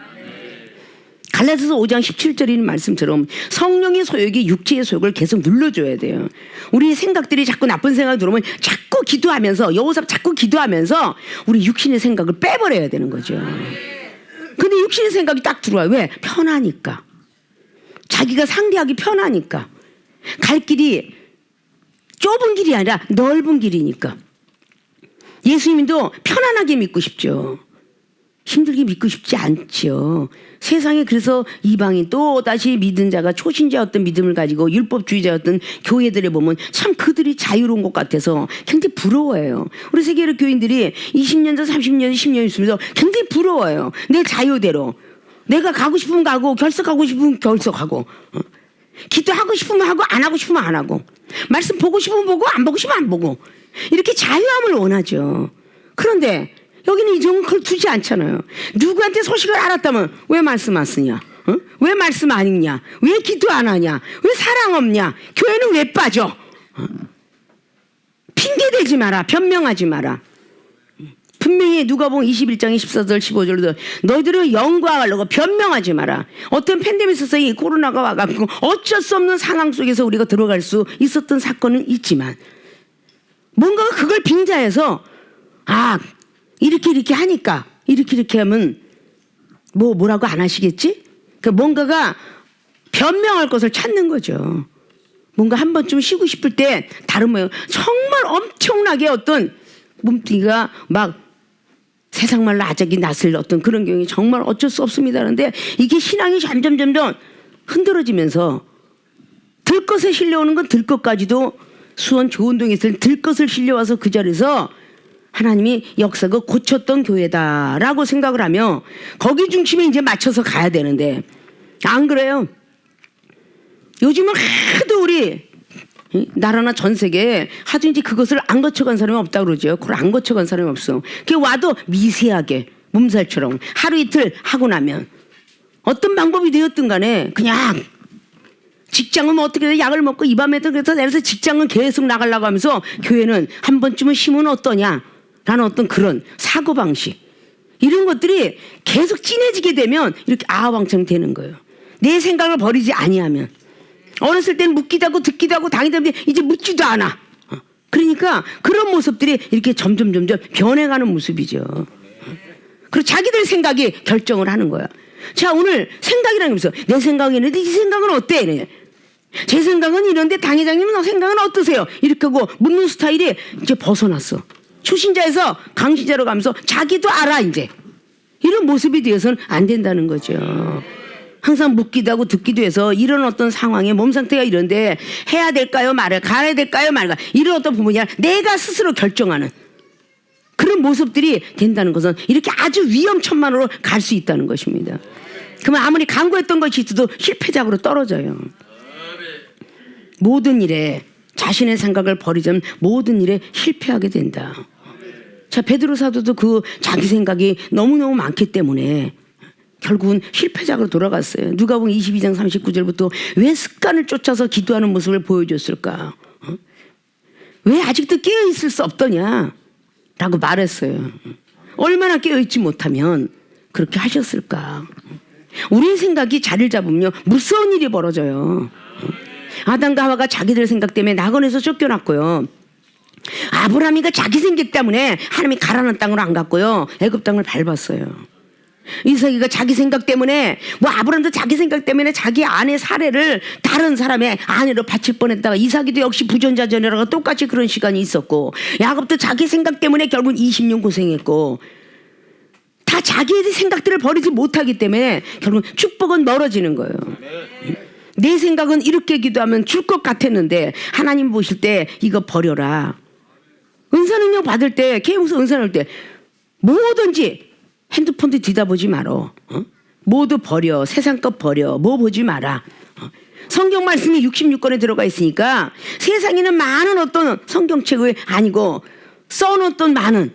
갈라디아서 5장 17절에 있는 말씀처럼 성령의 소욕이 육체의 소욕을 계속 눌러줘야 돼요. 우리 생각들이 자꾸 나쁜 생각이 들어오면 자꾸 기도하면서 여호사 자꾸 기도하면서 우리 육신의 생각을 빼버려야 되는 거죠. 근데 육신의 생각이 딱 들어와요. 왜? 편하니까. 자기가 상대하기 편하니까. 갈 길이 좁은 길이 아니라 넓은 길이니까. 예수님도 편안하게 믿고 싶죠. 힘들게 믿고 싶지 않죠. 세상에 그래서 이방인 또 다시 믿은 자가 초신자였던 믿음을 가지고 율법주의자였던 교회들에 보면 참 그들이 자유로운 것 같아서 굉장히 부러워해요. 우리 세계의 교인들이 20년 전 30년 10년 있으면서 굉장히 부러워요. 내 자유대로 내가 가고 싶으면 가고 결석하고 싶으면 결석하고 기도하고 싶으면 하고 안 하고 싶으면 안 하고 말씀 보고 싶으면 보고 안 보고 싶으면 안 보고 이렇게 자유함을 원하죠. 그런데 여기는 이 정도 걸 두지 않잖아요. 누구한테 소식을 알았다면 왜 말씀 안 쓰냐? 왜 말씀 안 읽냐? 왜 기도 안 하냐? 왜 사랑 없냐? 교회는 왜 빠져? 핑계대지 마라. 변명하지 마라. 분명히 누가복음 21장 14절 15절도 너희들은 영광하려고 변명하지 마라. 어떤 팬데믹 있어서 이 코로나가 와가지고 어쩔 수 없는 상황 속에서 우리가 들어갈 수 있었던 사건은 있지만 뭔가가 그걸 빙자해서 이렇게 하니까 이렇게 하면 뭐라고 안 하시겠지? 그러니까 뭔가가 변명할 것을 찾는 거죠. 뭔가 한 번쯤 쉬고 싶을 때 다른 모양 정말 엄청나게 어떤 몸뚱이가 막 세상 말로 아작이 났을 어떤 그런 경우에 정말 어쩔 수 없습니다. 그런데 이게 신앙이 점점 흔들어지면서 들것에 실려오는 건 들것까지도 수원 조은동에 있을 들것을 실려와서 그 자리에서 하나님이 역사가 고쳤던 교회다라고 생각을 하며 거기 중심에 이제 맞춰서 가야 되는데 안 그래요. 요즘은 하도 우리 나라나 전 세계에 하도 이제 그것을 안 거쳐간 사람이 없다고 그러죠. 그걸 안 거쳐간 사람이 없어. 그게 와도 미세하게 몸살처럼 하루 이틀 하고 나면 어떤 방법이 되었든 간에 그냥 직장은 뭐 어떻게든 약을 먹고 이 밤에도 그래서 직장은 계속 나가려고 하면서 교회는 한 번쯤은 쉬면 어떠냐 라는 어떤 그런 사고방식 이런 것들이 계속 진해지게 되면 이렇게 아왕창 되는 거예요. 내 생각을 버리지 아니하면 어렸을 때는 묻기도 하고 듣기도 하고 당이다 하는데 이제 묻지도 않아. 그러니까 그런 모습들이 이렇게 점점 변해가는 모습이죠. 그리고 자기들 생각이 결정을 하는 거야. 자, 오늘 생각이라는 게 있어. 내 생각이 있는데 이 생각은 어때? 이래. 제 생각은 이런데 당회장님은 너 생각은 어떠세요? 이렇게 하고 묻는 스타일이 이제 벗어났어. 초신자에서 강신자로 가면서 자기도 알아 이제. 이런 모습이 되어서는 안 된다는 거죠. 항상 묻기도 하고 듣기도 해서 이런 어떤 상황에 몸 상태가 이런데 해야 될까요 말아요? 가야 될까요 말까? 이런 어떤 부분이 아니라 내가 스스로 결정하는 그런 모습들이 된다는 것은 이렇게 아주 위험천만으로 갈 수 있다는 것입니다. 그러면 아무리 강구했던 것이 있어도 실패작으로 떨어져요. 모든 일에 자신의 생각을 버리자면 모든 일에 실패하게 된다. 자, 베드로 사도도 그 자기 생각이 너무너무 많기 때문에 결국은 실패작으로 돌아갔어요. 누가복음 22장 39절부터 왜 습관을 쫓아서 기도하는 모습을 보여줬을까? 왜 아직도 깨어있을 수 없더냐? 라고 말했어요. 얼마나 깨어있지 못하면 그렇게 하셨을까? 우리의 생각이 자리를 잡으면요, 무서운 일이 벌어져요. 아담과 하와가 자기들 생각 때문에 낙원에서 쫓겨났고요. 아브라함이가 자기 생각 때문에 하나님이 가라는 땅으로 안 갔고요, 애굽 땅을 밟았어요. 이삭이가 자기 생각 때문에, 뭐 아브라함도 자기 생각 때문에 자기 아내 사례를 다른 사람의 아내로 바칠 뻔했다가, 이삭이도 역시 부전자전이라고 똑같이 그런 시간이 있었고, 야곱도 자기 생각 때문에 결국 20년 고생했고, 다 자기의 생각들을 버리지 못하기 때문에 결국 축복은 멀어지는 거예요. 내 생각은 이렇게 기도하면 줄 것 같았는데 하나님 보실 때 이거 버려라. 은사능력 받을 때, 계무서 은사를 때 뭐든지 핸드폰도 뒤다보지 말어. 뭐도 버려. 세상 것 버려. 뭐 보지 마라. 성경 말씀이 66권에 들어가 있으니까 세상에는 많은 어떤 성경책을 아니고 써놓던 많은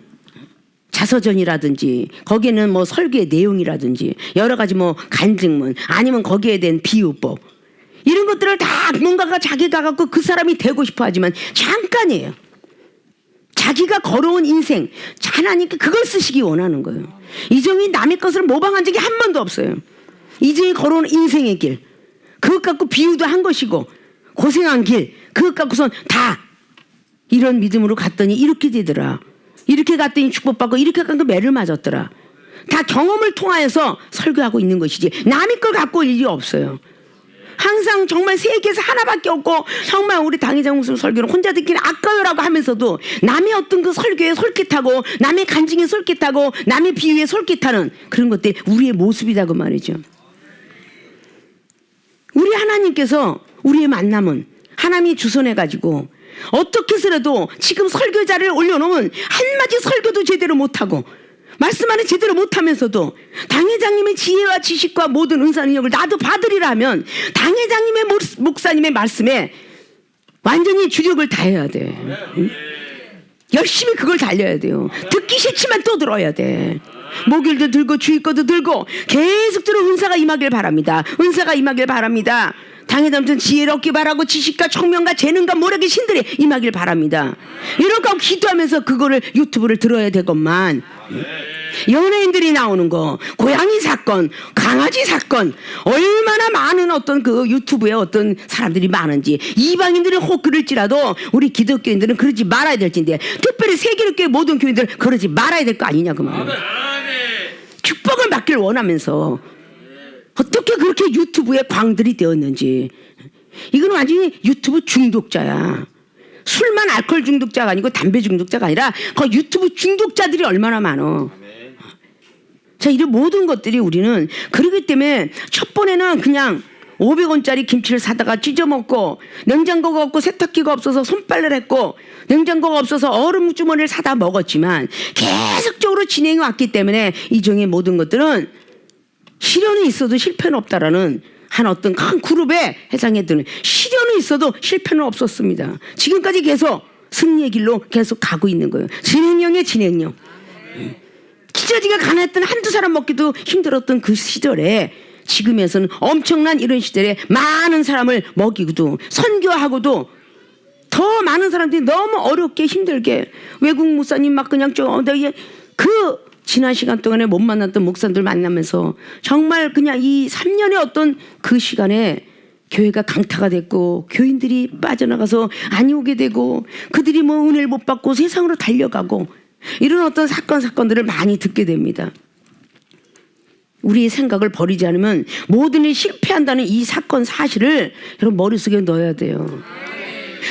자서전이라든지 거기에는 뭐 설교의 내용이라든지 여러 가지 뭐 간증문 아니면 거기에 대한 비유법 이런 것들을 다 뭔가가 자기가 갖고 그 사람이 되고 싶어 하지만 잠깐이에요. 자기가 걸어온 인생, 하나님께 그걸 쓰시기 원하는 거예요. 이정이 남의 것을 모방한 적이 한 번도 없어요. 이정이 걸어온 인생의 길, 그것 갖고 비유도 한 것이고 고생한 길, 그것 갖고선 다 이런 믿음으로 갔더니 이렇게 되더라. 이렇게 갔더니 축복받고 이렇게 갔더니 매를 맞았더라. 다 경험을 통하여서 설교하고 있는 것이지 남의 걸 갖고 올 일이 없어요. 항상 정말 세계에서 하나밖에 없고 정말 우리 당회장 목사님 설교는 혼자 듣기는 아까워라고 하면서도 남의 어떤 그 설교에 솔깃하고 남의 간증에 솔깃하고 남의 비유에 솔깃하는 그런 것들이 우리의 모습이다 그 말이죠. 우리 하나님께서 우리의 만남은 하나님이 주선해가지고 어떻게 해서라도 지금 설교자를 올려놓으면 한마디 설교도 제대로 못하고 말씀하는 제대로 못하면서도 당회장님의 지혜와 지식과 모든 은사 능력을 나도 받으리라 하면 당회장님의 목사님의 말씀에 완전히 주력을 다해야 돼. 응? 열심히 그걸 달려야 돼요. 듣기 싫지만 또 들어야 돼. 목요일도 들고 주일거도 들고 계속 들어 은사가 임하길 바랍니다. 은사가 임하길 바랍니다. 당회장님은 지혜를 얻기 바라고 지식과 총명과 재능과 모략의 신들이 임하길 바랍니다. 이렇게 기도하면서 그거를 유튜브를 들어야 되건만 연예인들이 나오는 거, 고양이 사건, 강아지 사건, 얼마나 많은 어떤 그 유튜브에 어떤 사람들이 많은지 이방인들은 혹 그럴지라도 우리 기독교인들은 그러지 말아야 될 텐데 특별히 세계교회 모든 교인들 그러지 말아야 될 거 아니냐 그 말이에요. 축복을 받길 원하면서 어떻게 그렇게 유튜브에 광들이 되었는지 이건 완전히 유튜브 중독자야. 술만 알코올 중독자가 아니고 담배 중독자가 아니라 그 유튜브 중독자들이 얼마나 많어. 자, 이런 모든 것들이 우리는 그러기 때문에 첫 번에는 그냥 500원짜리 김치를 사다가 찢어먹고 냉장고가 없고 세탁기가 없어서 손빨래를 했고 냉장고가 없어서 얼음 주머니를 사다 먹었지만 계속적으로 진행해 왔기 때문에 이종의 모든 것들은 시련이 있어도 실패는 없다라는 한 어떤 큰 그룹에 해당해 드는 시련이 있어도 실패는 없었습니다. 지금까지 계속 승리의 길로 계속 가고 있는 거예요. 진행형의 진행형. 기저귀가 가난했던 한두 사람 먹기도 힘들었던 그 시절에 지금에서는 엄청난 이런 시절에 많은 사람을 먹이고도 선교하고도 더 많은 사람들이 너무 어렵게 힘들게 외국 목사님 막 그냥 그 지난 시간 동안에 못 만났던 목사들 만나면서 정말 그냥 이 3년의 어떤 그 시간에 교회가 강타가 됐고 교인들이 빠져나가서 안 오게 되고 그들이 뭐 은혜를 못 받고 세상으로 달려가고 이런 어떤 사건들을 많이 듣게 됩니다. 우리의 생각을 버리지 않으면 모든 일이 실패한다는 이 사건 사실을 여러분 머릿속에 넣어야 돼요.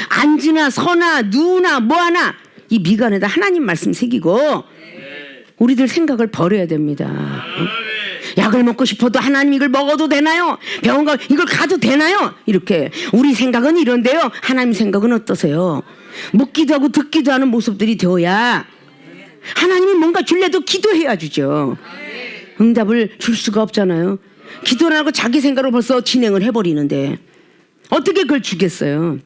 안지나 서나 누나 뭐하나 이 미간에다 하나님 말씀 새기고 우리들 생각을 버려야 됩니다. 약을 먹고 싶어도 하나님 이걸 먹어도 되나요? 병원 가 이걸 가도 되나요? 이렇게 우리 생각은 이런데요. 하나님 생각은 어떠세요? 묻기도 하고 듣기도 하는 모습들이 되어야 하나님이 뭔가 줄래도 기도해야 주죠. 응답을 줄 수가 없잖아요. 기도를 하고 자기 생각으로 벌써 진행을 해버리는데 어떻게 그걸 주겠어요?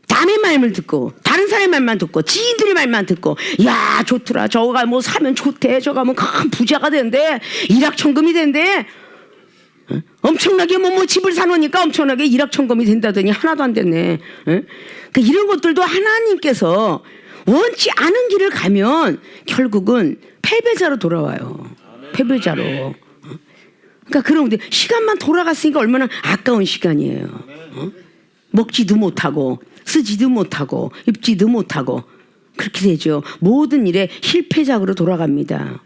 다 남의 말을 듣고 다른 사람의 말만 듣고 지인들의 말만 듣고 야 좋더라 저거가 뭐 사면 좋대 저거 하면 큰 부자가 된대 일확천금이 된대 엄청나게 뭐 집을 사놓으니까 엄청나게 일확천금이 된다더니 하나도 안 됐네. 그러니까 이런 것들도 하나님께서 원치 않은 길을 가면 결국은 패배자로 돌아와요. 패배자로. 그러니까 그런 분들 시간만 돌아갔으니까 얼마나 아까운 시간이에요. 먹지도 못하고 쓰지도 못하고 입지도 못하고 그렇게 되죠. 모든 일에 실패작으로 돌아갑니다.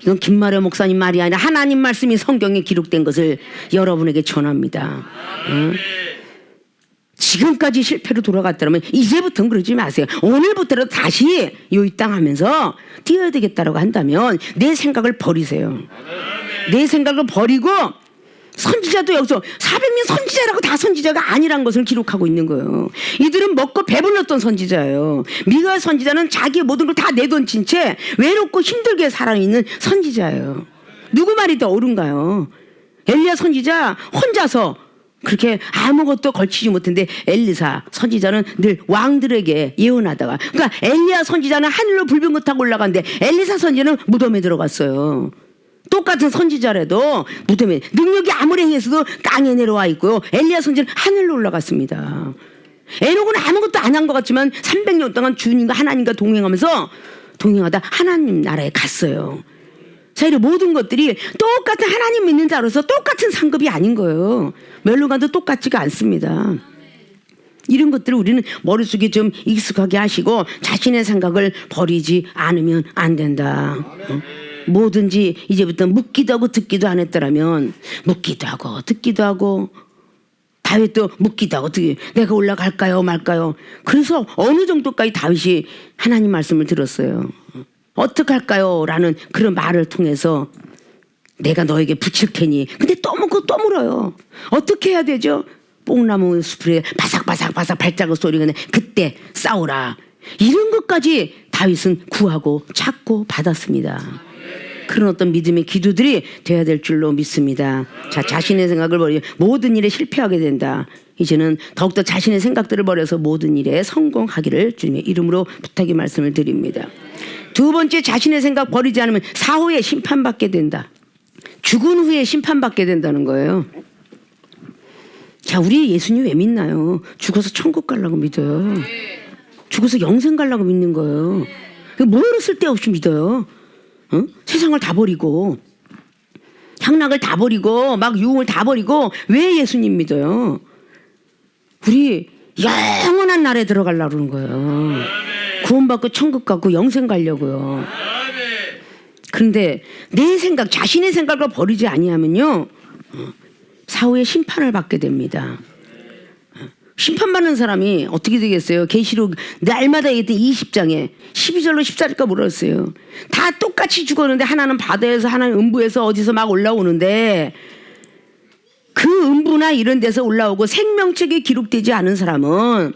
이건 김마려 목사님 말이 아니라 하나님 말씀이 성경에 기록된 것을 여러분에게 전합니다. 지금까지 실패로 돌아갔다면 이제부터는 그러지 마세요. 오늘부터라도 다시 이 땅 하면서 뛰어야 되겠다라고 한다면 내 생각을 버리세요. 내 생각을 버리고 선지자도 여기서 400명 선지자라고 다 선지자가 아니란 것을 기록하고 있는 거예요. 이들은 먹고 배불렀던 선지자예요. 미가 선지자는 자기의 모든 걸 다 내던진 채 외롭고 힘들게 살아있는 선지자예요. 누구 말이 더 옳은가요? 엘리야 선지자 혼자서 그렇게 아무것도 걸치지 못했는데 엘리사 선지자는 늘 왕들에게 예언하다가 그러니까 엘리야 선지자는 하늘로 불병거 타고 올라갔는데 엘리사 선지자는 무덤에 들어갔어요. 똑같은 선지자라도 무덤에 능력이 아무리 행했어도 땅에 내려와 있고요. 엘리야 선지자는 하늘로 올라갔습니다. 에녹은 아무것도 안 한 것 같지만 300년 동안 주님과 하나님과 동행하다 하나님 나라에 갔어요. 자, 이런 모든 것들이 똑같은 하나님 믿는 자로서 똑같은 상급이 아닌 거예요. 멸류관도 똑같지가 않습니다. 이런 것들을 우리는 머릿속에 좀 익숙하게 하시고 자신의 생각을 버리지 않으면 안 된다. 뭐든지 이제부터 묻기도 하고 듣기도 안 했더라면 묻기도 하고 듣기도 하고 다윗도 묻기도 하고 내가 올라갈까요 말까요. 그래서 어느 정도까지 다윗이 하나님 말씀을 들었어요. 어떡할까요 라는 그런 말을 통해서 내가 너에게 붙일 테니 근데 또 묻고 또 물어요. 어떻게 해야 되죠? 뽕나무 숲에 바삭바삭 발자국 소리가 나 그때 싸우라. 이런 것까지 다윗은 구하고 찾고 받았습니다. 그런 어떤 믿음의 기도들이 돼야 될 줄로 믿습니다. 자, 자신의 생각을 버리고 모든 일에 실패하게 된다. 이제는 더욱더 자신의 생각들을 버려서 모든 일에 성공하기를 주님의 이름으로 부탁의 말씀을 드립니다. 두 번째, 자신의 생각 버리지 않으면 사후에 심판받게 된다. 죽은 후에 심판받게 된다는 거예요. 자, 우리 예수님 왜 믿나요? 죽어서 천국 가려고 믿어요. 죽어서 영생 가려고 믿는 거예요. 뭐를 쓸데없이 믿어요. 세상을 다 버리고 향락을 다 버리고 막 유흥을 다 버리고 왜 예수님 믿어요? 우리 영원한 날에 들어가려고 그러는 거예요. 구원받고 천국 가고 영생 가려고요. 그런데 내 생각, 자신의 생각을 버리지 아니하면요 사후에 심판을 받게 됩니다. 심판받는 사람이 어떻게 되겠어요? 계시록 날마다 얘기했던 20장에 12절로 14절까지 물었어요. 다 똑같이 죽었는데 하나는 바다에서 하나는 음부에서 어디서 막 올라오는데 그 음부나 이런 데서 올라오고 생명책에 기록되지 않은 사람은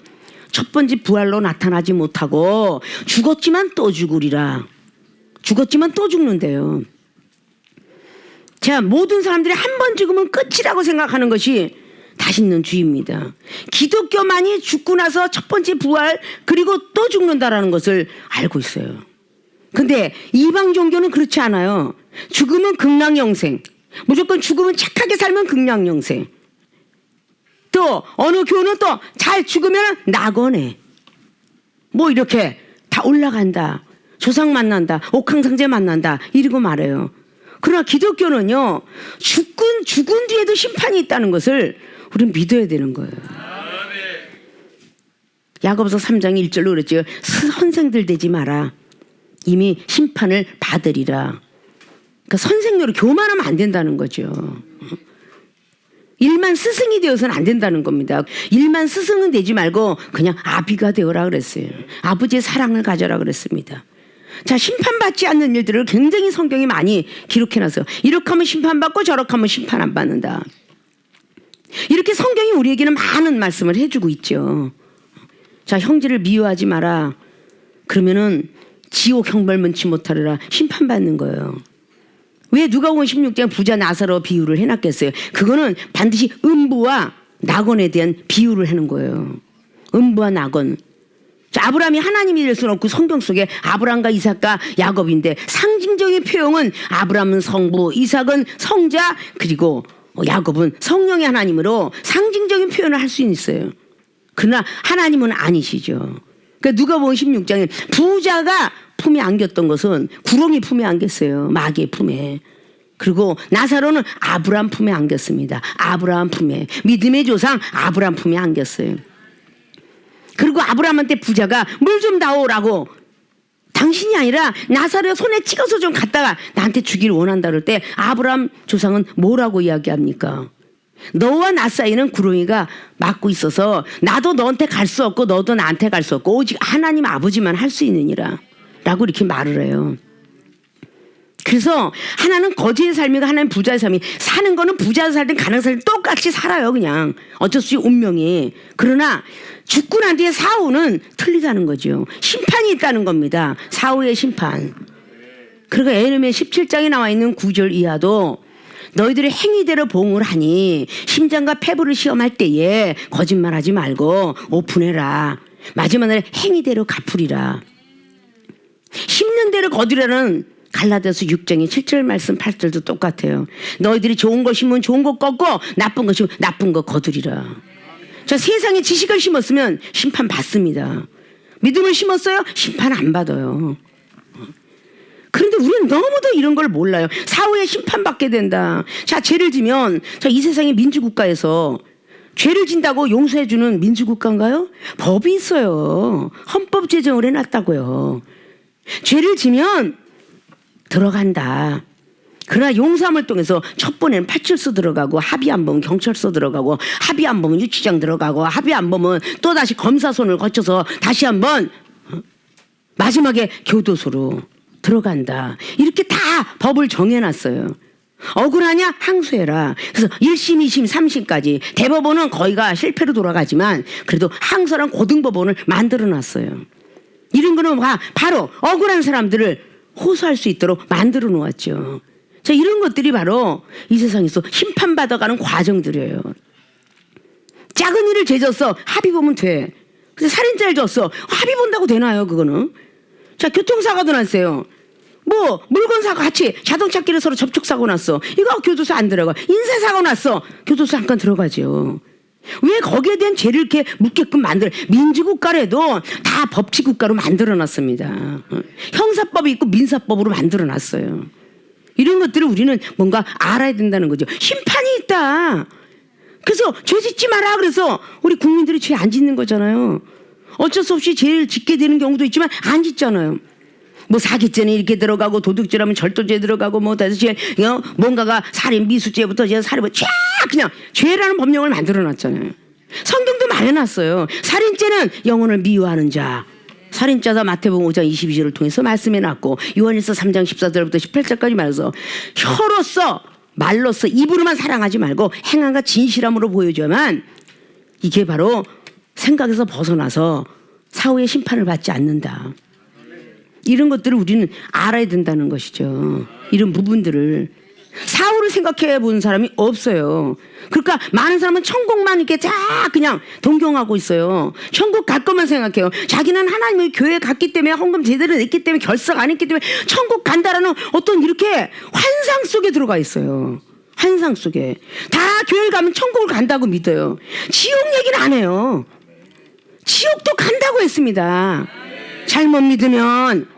첫 번째 부활로 나타나지 못하고 죽었지만 또 죽으리라. 죽었지만 또 죽는데요. 자, 모든 사람들이 한 번 죽으면 끝이라고 생각하는 것이 다시는 주의입니다. 기독교만이 죽고 나서 첫 번째 부활 그리고 또 죽는다라는 것을 알고 있어요. 근데 이방 종교는 그렇지 않아요. 죽으면 극락영생. 무조건 죽으면 착하게 살면 극락영생. 또 어느 교는 또 잘 죽으면 낙원에 뭐 이렇게 다 올라간다. 조상 만난다. 옥황상제 만난다. 이러고 말해요. 그러나 기독교는요. 죽은 뒤에도 심판이 있다는 것을 우리는 믿어야 되는 거예요. 야고보서 3장 1절로 그랬죠. 선생들 되지 마라. 이미 심판을 받으리라. 그러니까 선생님으로 교만하면 안 된다는 거죠. 일만 스승이 되어서는 안 된다는 겁니다. 일만 스승은 되지 말고 그냥 아비가 되어라 그랬어요. 아버지의 사랑을 가져라 그랬습니다. 자, 심판받지 않는 일들을 굉장히 성경이 많이 기록해놨어요. 이렇게 하면 심판받고 저렇게 하면 심판 안 받는다. 이렇게 성경이 우리에게는 많은 말씀을 해주고 있죠. 자, 형제를 미워하지 마라. 그러면은 지옥 형벌 면치 못하리라. 심판받는 거예요. 왜 누가복음 16장 부자 나사로 비유를 해놨겠어요? 그거는 반드시 음부와 낙원에 대한 비유를 하는 거예요. 음부와 낙원. 자, 아브라함이 하나님이 될 수는 없고 성경 속에 아브라함과 이삭과 야곱인데 상징적인 표현은 아브라함은 성부, 이삭은 성자, 그리고 야곱은 성령의 하나님으로 상징적인 표현을 할 수 있어요. 그러나 하나님은 아니시죠. 그러니까 누가복음 16장에 부자가 품에 안겼던 것은 구렁이 품에 안겼어요. 마귀의 품에. 그리고 나사로는 아브라함 품에 안겼습니다. 아브라함 품에. 믿음의 조상 아브라함 품에 안겼어요. 그리고 아브라함한테 부자가 물 좀 다오라고, 당신이 아니라 나사로의 손에 찍어서 좀 갖다가 나한테 주길 원한다 그럴 때 아브라함 조상은 뭐라고 이야기합니까? 너와 나 사이는 구렁이가 막고 있어서 나도 너한테 갈 수 없고 너도 나한테 갈 수 없고 오직 하나님 아버지만 할 수 있느니라 라고 이렇게 말을 해요. 그래서 하나는 거지의 삶이고 하나는 부자의 삶이, 사는 거는 부자가 살든 가난하게 살든 똑같이 살아요. 그냥 어쩔 수 없이 운명이. 그러나 죽고 난 뒤에 사후는 틀리다는 거죠. 심판이 있다는 겁니다. 사후의 심판. 그러니까 에레미야 17장에 나와 있는 9절 이하도 너희들이 행위대로 봉을 하니 심장과 폐부를 시험할 때에 거짓말하지 말고 오픈해라. 마지막 날에 행위대로 갚으리라. 심는 대로 거두려는 갈라디아서 6장의 7절 말씀 8절도 똑같아요. 너희들이 좋은 거 심으면 좋은 거 꺾고 나쁜 거 심으면 나쁜 거 거두리라. 자, 세상에 지식을 심었으면 심판 받습니다. 믿음을 심었어요? 심판 안 받아요. 그런데 우리는 너무도 이런 걸 몰라요. 사후에 심판받게 된다. 자, 죄를 지면, 자, 이 세상의 민주국가에서 죄를 진다고 용서해주는 민주국가인가요? 법이 있어요. 헌법 제정을 해놨다고요. 죄를 지면 들어간다. 그러나 용서함을 통해서 첫 번에는 파출소 들어가고, 합의 안 보면 경찰서 들어가고, 합의 안 보면 유치장 들어가고, 합의 안 보면 또다시 검사손을 거쳐서 다시 한번 마지막에 교도소로 들어간다. 이렇게 다 법을 정해놨어요. 억울하냐? 항소해라. 그래서 1심, 2심, 3심까지 대법원은 거의가 실패로 돌아가지만 그래도 항소랑 고등법원을 만들어놨어요. 이런 거는 바로 억울한 사람들을 호소할 수 있도록 만들어 놓았죠. 자, 이런 것들이 바로 이 세상에서 심판받아가는 과정들이에요. 작은 일을 죄졌어. 합의 보면 돼. 그래서 살인죄를 졌어. 합의 본다고 되나요, 그거는? 자, 교통사고도 났어요. 뭐 물건사고 같이 자동차끼리 서로 접촉사고 났어. 이거 교도소 안 들어가. 인쇄사고 났어. 교도소 잠깐 들어가죠. 왜 거기에 대한 죄를 이렇게 묻게끔 민주국가라도 다 법치국가로 만들어놨습니다. 형사법이 있고 민사법으로 만들어놨어요. 이런 것들을 우리는 뭔가 알아야 된다는 거죠. 심판이 있다. 그래서 죄 짓지 마라. 그래서 우리 국민들이 죄 안 짓는 거잖아요. 어쩔 수 없이 죄를 짓게 되는 경우도 있지만 안 짓잖아요. 뭐 사기죄는 이렇게 들어가고, 도둑죄라면 절도죄 들어가고, 뭐 다시 뭔가가 살인 미수죄부터 살인을 쫙 그냥 죄라는 법령을 만들어놨잖아요. 성경도 말해놨어요. 살인죄는 영혼을 미워하는 자. 살인자다 마태복음 5장 22절을 통해서 말씀해놨고, 요한일서 3장 14절부터 18절까지 말해서 혀로서 말로써 입으로만 사랑하지 말고 행함과 진실함으로 보여줘야만 이게 바로 생각에서 벗어나서 사후의 심판을 받지 않는다. 이런 것들을 우리는 알아야 된다는 것이죠. 이런 부분들을 사후를 생각해 본 사람이 없어요. 그러니까 많은 사람은 천국만 이렇게 쫙 그냥 동경하고 있어요. 천국 갈 것만 생각해요. 자기는 하나님의 교회에 갔기 때문에, 헌금 제대로 냈기 때문에, 결석 안 했기 때문에 천국 간다라는 어떤 이렇게 환상 속에 들어가 있어요. 환상 속에. 다 교회 가면 천국을 간다고 믿어요. 지옥 얘기는 안 해요. 지옥도 간다고 했습니다. 잘못 믿으면.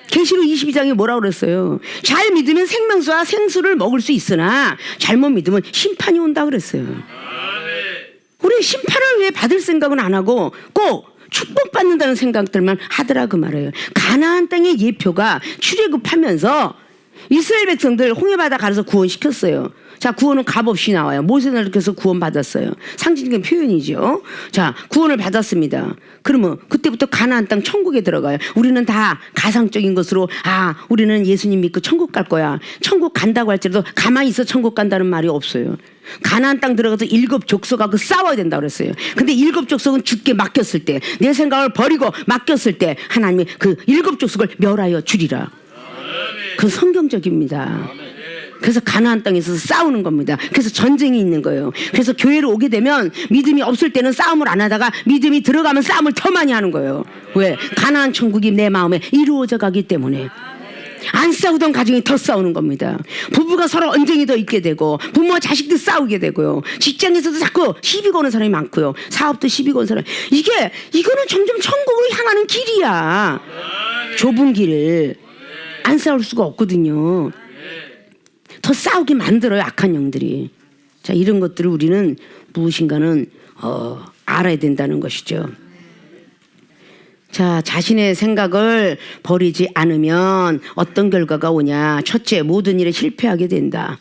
계시록 22장에 뭐라고 그랬어요? 잘 믿으면 생명수와 생수를 먹을 수 있으나 잘못 믿으면 심판이 온다 그랬어요. 우리 심판을 왜 받을 생각은 안 하고 꼭 축복받는다는 생각들만 하더라 그 말이에요. 가나안 땅의 예표가 출애굽하면서 이스라엘 백성들 홍해바다 가려서 구원시켰어요. 자, 구원은 값없이 나와요. 모세를 이렇게 해서 구원받았어요. 상징적인 표현이죠. 자, 구원을 받았습니다. 그러면 그때부터 가나안 땅 천국에 들어가요. 우리는 다 가상적인 것으로 우리는 예수님 믿고 천국 갈 거야. 천국 간다고 할지라도 가만히 있어 천국 간다는 말이 없어요. 가나안 땅 들어가서 7 족속하고 싸워야 된다고 그랬어요. 근데 7 족속은 죽게 맡겼을 때, 내 생각을 버리고 맡겼을 때 하나님이 그 7 족속을 멸하여 주리라. 그 성경적입니다. 그래서 가나안 땅에서 싸우는 겁니다. 그래서 전쟁이 있는 거예요. 그래서 교회로 오게 되면 믿음이 없을 때는 싸움을 안 하다가 믿음이 들어가면 싸움을 더 많이 하는 거예요. 왜? 가나안 천국이 내 마음에 이루어져 가기 때문에. 안 싸우던 가정이 더 싸우는 겁니다. 부부가 서로 언쟁이 더 있게 되고 부모와 자식도 싸우게 되고요. 직장에서도 자꾸 시비 거는 사람이 많고요. 사업도 시비 거는 사람. 이거는 점점 천국으로 향하는 길이야. 좁은 길을 안 싸울 수가 없거든요. 더 싸우게 만들어요, 악한 영들이. 자, 이런 것들을 우리는 무엇인가는 알아야 된다는 것이죠. 자, 자신의 생각을 버리지 않으면 어떤 결과가 오냐. 첫째, 모든 일에 실패하게 된다.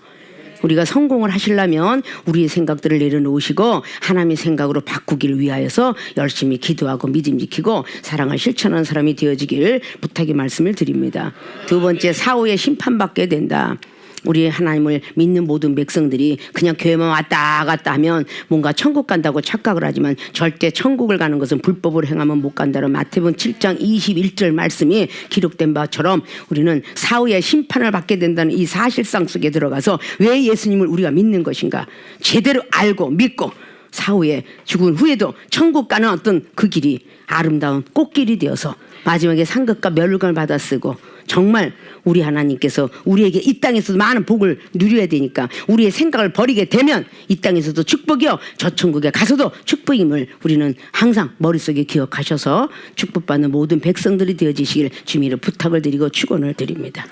우리가 성공을 하시려면 우리의 생각들을 내려놓으시고 하나님의 생각으로 바꾸기를 위하여서 열심히 기도하고 믿음 지키고 사랑을 실천하는 사람이 되어지길 부탁의 말씀을 드립니다. 두 번째, 사후에 심판받게 된다. 우리 하나님을 믿는 모든 백성들이 그냥 교회만 왔다 갔다 하면 뭔가 천국 간다고 착각을 하지만 절대 천국을 가는 것은 불법으로 행하면 못 간다는 마태복음 7장 21절 말씀이 기록된 바처럼 우리는 사후에 심판을 받게 된다는 이 사실상 속에 들어가서 왜 예수님을 우리가 믿는 것인가 제대로 알고 믿고 사후에 죽은 후에도 천국 가는 어떤 그 길이 아름다운 꽃길이 되어서 마지막에 상급과 멸관을 받아 쓰고 정말 우리 하나님께서 우리에게 이 땅에서도 많은 복을 누려야 되니까 우리의 생각을 버리게 되면 이 땅에서도 축복이요 저 천국에 가서도 축복임을 우리는 항상 머릿속에 기억하셔서 축복받는 모든 백성들이 되어지시길 주님으로 부탁을 드리고 축원을 드립니다.